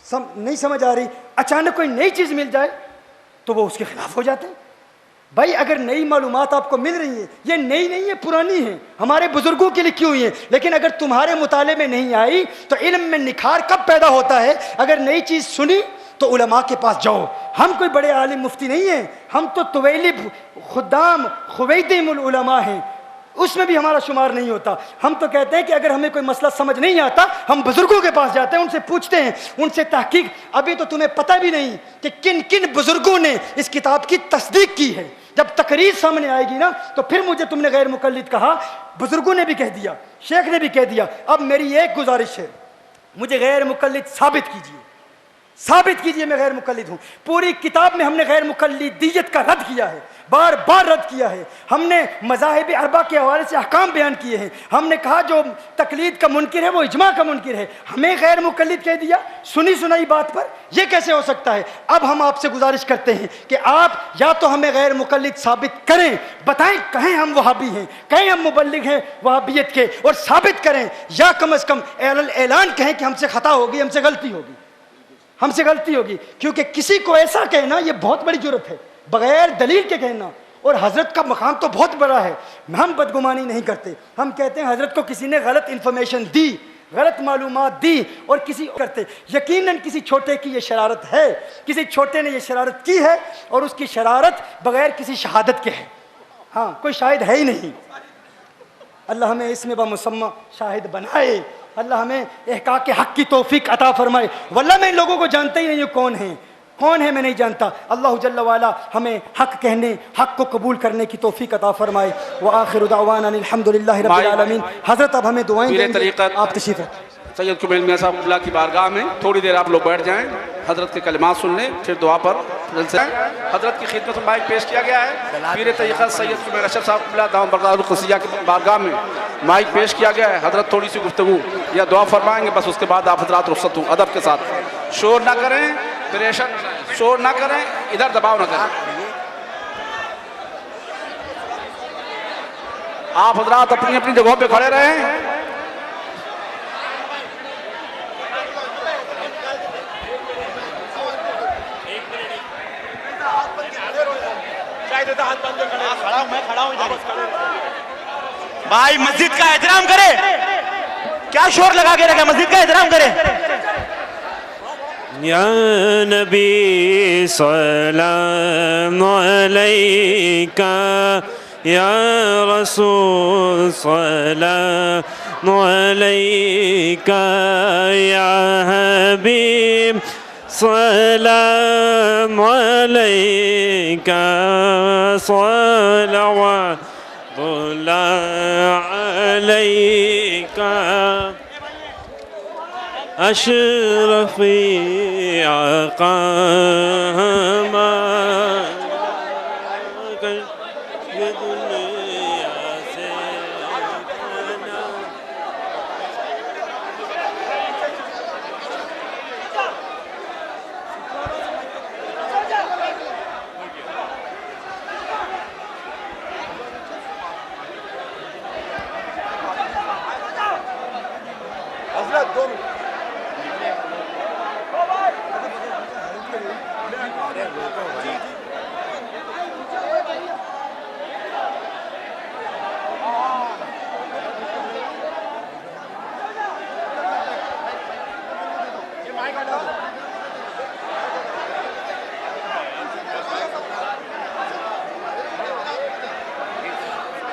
नहीं समझ आ रही, अचानक कोई नई चीज़ मिल जाए तो वो उसके खिलाफ हो जाते हैं। भाई अगर नई मालूमात आपको मिल रही है, ये नई नहीं है, पुरानी है, हमारे बुजुर्गों की लिखी हुई है, लेकिन अगर तुम्हारे मुताले में नहीं आई तो इल्म में निखार कब पैदा होता है? अगर नई चीज़ सुनी तो उलमा के पास जाओ। हम कोई बड़े आलिम मुफ्ती नहीं हैं, हम तो तुवैलिब खुद्दाम खुवैदिमुल उलमा हैं, उसमें भी हमारा शुमार नहीं होता। हम तो कहते हैं कि अगर हमें कोई मसला समझ नहीं आता हम बुजुर्गों के पास जाते हैं, उनसे पूछते हैं, उनसे तहकीक। अभी तो तुम्हें पता भी नहीं कि किन किन बुजुर्गों ने इस किताब की तस्दीक की है। जब तकरीर सामने आएगी ना तो फिर मुझे तुमने गैर मुकल्लिद कहा, बुजुर्गों ने भी कह दिया, शेख ने भी कह दिया। अब मेरी एक गुजारिश है, मुझे गैर मुकल्लिद साबित कीजिए, साबित कीजिए मैं गैर मुकल्लिद हूं। पूरी किताब में हमने गैर मुकल्लिदियत का रद्द किया है, बार बार रद्द किया है। हमने मज़ाहिब अरबा के हवाले से अहकाम बयान किए हैं। हमने कहा जो तकलीद का मुनकिर है वो इजमा का मुनकिर है, हमें गैर मुकल्लिद कह दिया सुनी सुनाई बात पर। यह कैसे हो सकता है? अब हम आपसे गुजारिश करते हैं कि आप या तो हमें गैर मुकल्लिद साबित करें, बताएं कहें हम वहाबी हैं, कहें हम मुबल्लिग हैं वहाबियत के, और साबित करें, या कम अज़ कम ऐलान कहें कि हमसे खता होगी, हमसे गलती होगी, हमसे गलती होगी। क्योंकि किसी को ऐसा कहना ये बहुत बड़ी जुर्रत है, बगैर दलील के कहना। और हजरत का मकाम तो बहुत बड़ा है, हम बदगुमानी नहीं करते। हम कहते हैं हजरत को किसी ने गलत इंफॉर्मेशन दी, गलत मालूमात दी, और किसी करते यकीनन किसी छोटे की ये शरारत है, किसी छोटे ने ये शरारत की है, और उसकी शरारत बगैर किसी शहादत के है। हाँ, कोई शाहिद है ही नहीं। अल्लाह हमें इसमें बामुसम्मा शाहिद बनाए, अल्लाह हमें इहक़ाक़ के हक़ की तौफ़ीक़ अता फरमाए। वल्लाह मैं इन लोगों को जानता ही नहीं हूँ कौन है, कौन है मैं नहीं जानता। अल्लाह जल्ल वाला हमें हक़ कहने, हक़ को कबूल करने की तौफ़ीक़ अता फरमाए। व आखिरु दावाना अल्हम्दुलिल्लाहि रब्बिल आलमीन। हज़रत अब हमें दुआएं देंगे, आप तशरीफ़ रखें। सैयद कुमैल मियां साहब अब्दुल्ला की बारगाह में थोड़ी देर आप लोग बैठ जाएं, हजरत के कलिमात सुन लें, फिर दुआ पर हजरत की खिदमत में माइक पेश किया गया है। पीर तरीक़त सैयद कुमैल अशरफ साहब अब्दुल्ला दाम बरक़ातुल क़ुद्सिया की बारगाह में माइक पेश किया गया है। हजरत थोड़ी सी गुफ्तगू या दुआ फरमाएंगे, बस उसके बाद आप हजरात रुख़्सत हों। अदब के साथ, शोर ना करें, प्रेशर, शोर ना करें, इधर दबाव ना करें। आप हजरात अपनी अपनी जगहों पे खड़े रहें। भाई मस्जिद का एहतराम करे, क्या शोर लगा के रखा, मस्जिद का एहतराम करे। या नबी सलाम अलैका या रसूल सलाम अलैका या हबीब सलाम अलैका सलवातुल्लाह अलैका अशरफी आका हमारा ये दुनिया से फना।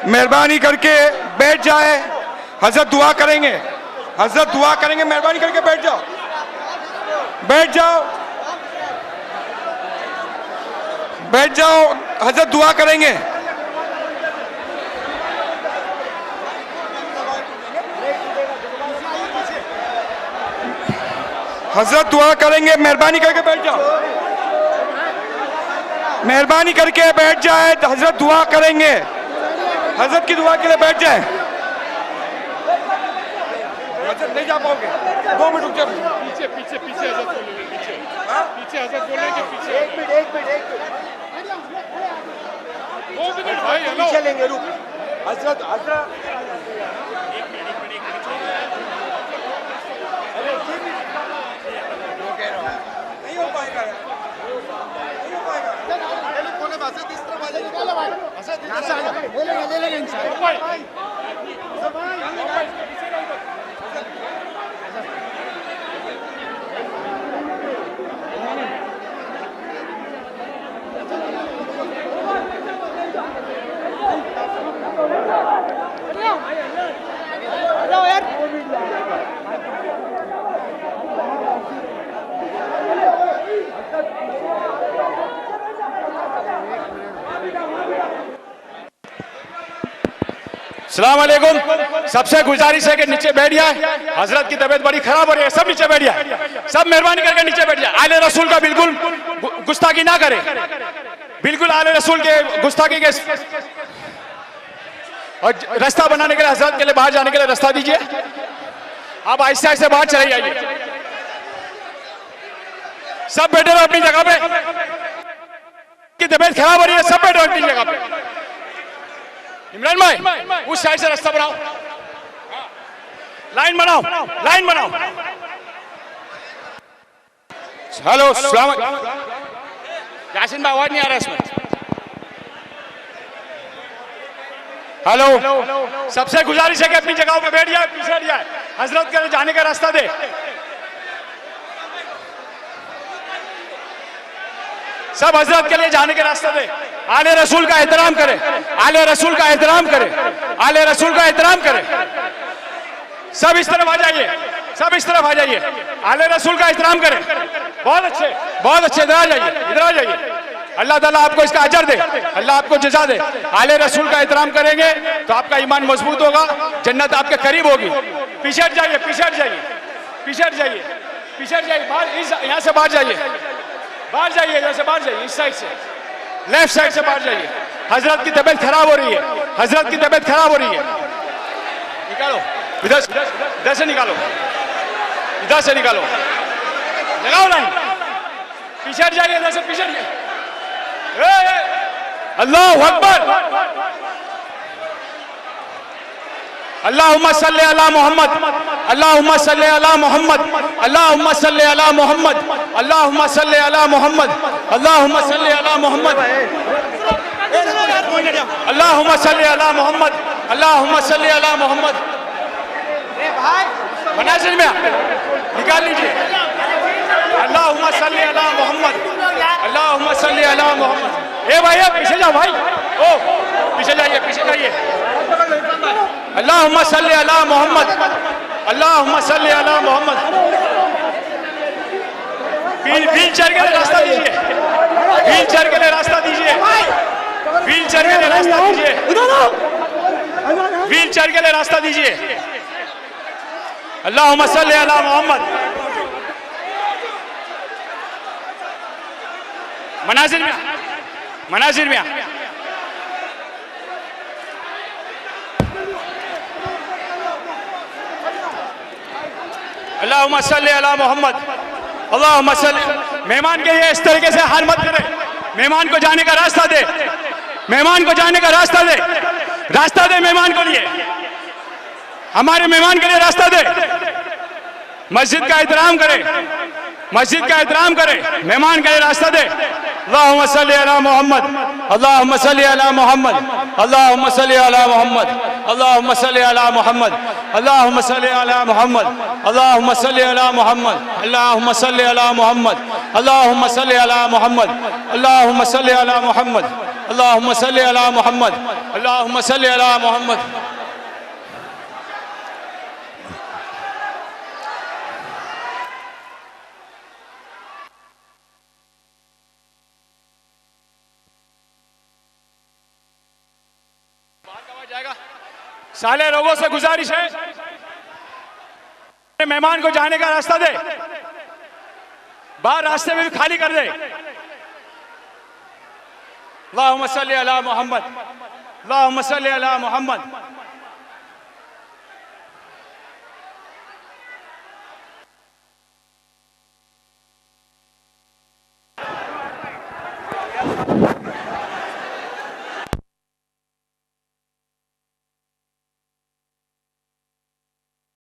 मेहरबानी करके बैठ जाए, हजरत दुआ करेंगे, हजरत दुआ करेंगे, मेहरबानी करके बैठ जाओ, बैठ जाओ, बैठ जाओ, हजरत दुआ करेंगे। हजरत दुआ करेंगे, मेहरबानी करके बैठ जाओ, मेहरबानी करके बैठ जाए, हजरत दुआ करेंगे, हजरत की दुआ के लिए बैठ जाए। हजरत नहीं जा पाओगे, 2 मिनट रुक जाओ। पीछे पीछे पीछे हजरत बोलेंगे, पीछे पीछे हजरत बोलेंगे, पीछे एक मिनट 2 मिनट भाई, हेलो पीछे लेंगे, रुक। हजरत हजरत नहीं हो पाएगा यार, नहीं हो पाएगा। ले लेंगे इंशाल्लाह। सलाम अलैकुम। सबसे गुजारिश है कि नीचे बैठ जाए, हजरत की तबीयत बड़ी खराब हो रही है, सब नीचे बैठ जाए, सब मेहरबानी करके नीचे बैठ जाए। आले रसूल का बिल्कुल गुस्ताखी ना करे, बिल्कुल आले रसूल के गुस्ताखी के और रास्ता बनाने के लिए, हजरत के लिए बाहर जाने के लिए रास्ता दीजिए। आप आहिस्ते आहिस्ते बाहर चले जाइए, सब बैठे रहो अपनी जगह पे, की तबीयत खराब हो रही है, सब बैठे रहो अपनी जगह पे। इमरान भाई उस साइड से रास्ता बनाओ, लाइन बनाओ, लाइन बनाओ। हेलो सलाम। यासीन भाई आवाज नहीं आ रहा इसमें। हेलो, सबसे गुजारिश है कि अपनी जगहों पे बैठ जाए, पीछे हट जाए, हजरत के जाने का रास्ता दे। सब हजरत के लिए जाने के रास्ते दे। आले रसूल का एहतराम करे, आले रसूल का एहतराम करे, आले रसूल का एहतराम करे। सब इस तरफ आ जाइए, सब इस तरफ आ जाइए, आले रसूल का एहतराम करे। बहुत अच्छे, बहुत अच्छे, इधर आ जाइए, इधर आ जाइए। अल्लाह ताला आपको इसका अजर दे, अल्लाह आपको जज़ा दे। आले रसूल का एहतराम करेंगे तो आपका ईमान मजबूत होगा, जन्नत आपके करीब होगी। पीछे हट जाइए, पीछे हट जाइए, पीछे हट जाइए, पीछे हट जाइए, बाहर यहाँ से बाहर जाइए, बाहर जाइए, इधर से बाहर जाइए, इस साइड से, लेफ्ट साइड से बाहर जाइए। हजरत की तबीयत खराब हो रही है, हजरत की तबीयत खराब हो रही है। निकालो इधर, इधर से निकालो, इधर से निकालो, लगाओ लाइन, पीछे हट जाइए, इधर से पीछे हट जाइए। अल्लाहु अकबर। अल्लाहुम्मा सल्ली अला मोहम्मद, अल्लाहुम्मा सल्ली अला मोहम्मद, अल्लाहुम्मा सल्ली अला मोहम्मद, अल्लाहुम्मा सल्ली अला मोहम्मद, अल्लाहुम्मा सल्ली अला मोहम्मद, अल्लाहुम्मा सल्ली अला मोहम्मद, अल्लाहुम्मा सल्ली अला मोहम्मद। बना समझ में, निकाल लीजिए। अल्लाहुम्मा सल्ली अला मोहम्मद, अल्लाहुम्मा सल्ली अला मोहम्मद। ए भाई आप पीछे जाओ भाई, ओ पीछे जाइए, पीछे जाइए। अल्लाहुम्मा सल्ली अला मोहम्मद, अल्लाहुम्मा सल्ली अला मोहम्मद। व्हील चेयर के लिए रास्ता दीजिए, व्हील चेयर के लिए रास्ता दीजिए, व्हील चेयर के लिए रास्ता दीजिए, व्हील चेयर के लिए रास्ता दीजिए। अल्लाहुम्मा सल्ली अला मोहम्मद। मनाजिर में, मनाजिर में। अल्लाहुम्मा सल्ली अला मोहम्मद, अल्लाहुम्मा सल्ली। मेहमान के लिए इस तरीके से हाल मत करे, मेहमान को जाने का रास्ता दे, मेहमान को जाने का रास्ता दे, रास्ता दे मेहमान को लिए, हमारे मेहमान के लिए रास्ता दे। मस्जिद का एहतराम करे, मस्जिद का एहतराम करे, मेहमान के लिए रास्ता दे। अल्लाहुम्मा सल्ली अला मोहम्मद, अल्लाहुम्मा सल्ली अला मोहम्मद, अल्लाहुम्मा सल्ली अला मोहम्मद, अल्लाहुम्मा सल्ली अला मोहम्मद, अल्लाहुम्मा सल्ली अला मोहम्मद, अल्लाहुम्मा सल्ली अला मोहम्मद, अल्लाहुम्मा सल्ली अला मोहम्मद, अल्लाहुम्मा सल्ली अला मोहम्मद, अल्लाहुम्मा सल्ली अला मोहम्मद, अल्लाहुम्मा सल्ली अला मोहम्मद, अल्लाहुम्मा सल्ली अला मोहम्मद। साले लोगों से गुजारिश है, मेहमान को जाने का रास्ता दे, बाहर रास्ते में भी खाली कर दे। अल्लाहुम्मा सल्ली अला मोहम्मद, अल्लाहुम्मा सल्ली अला मोहम्मद,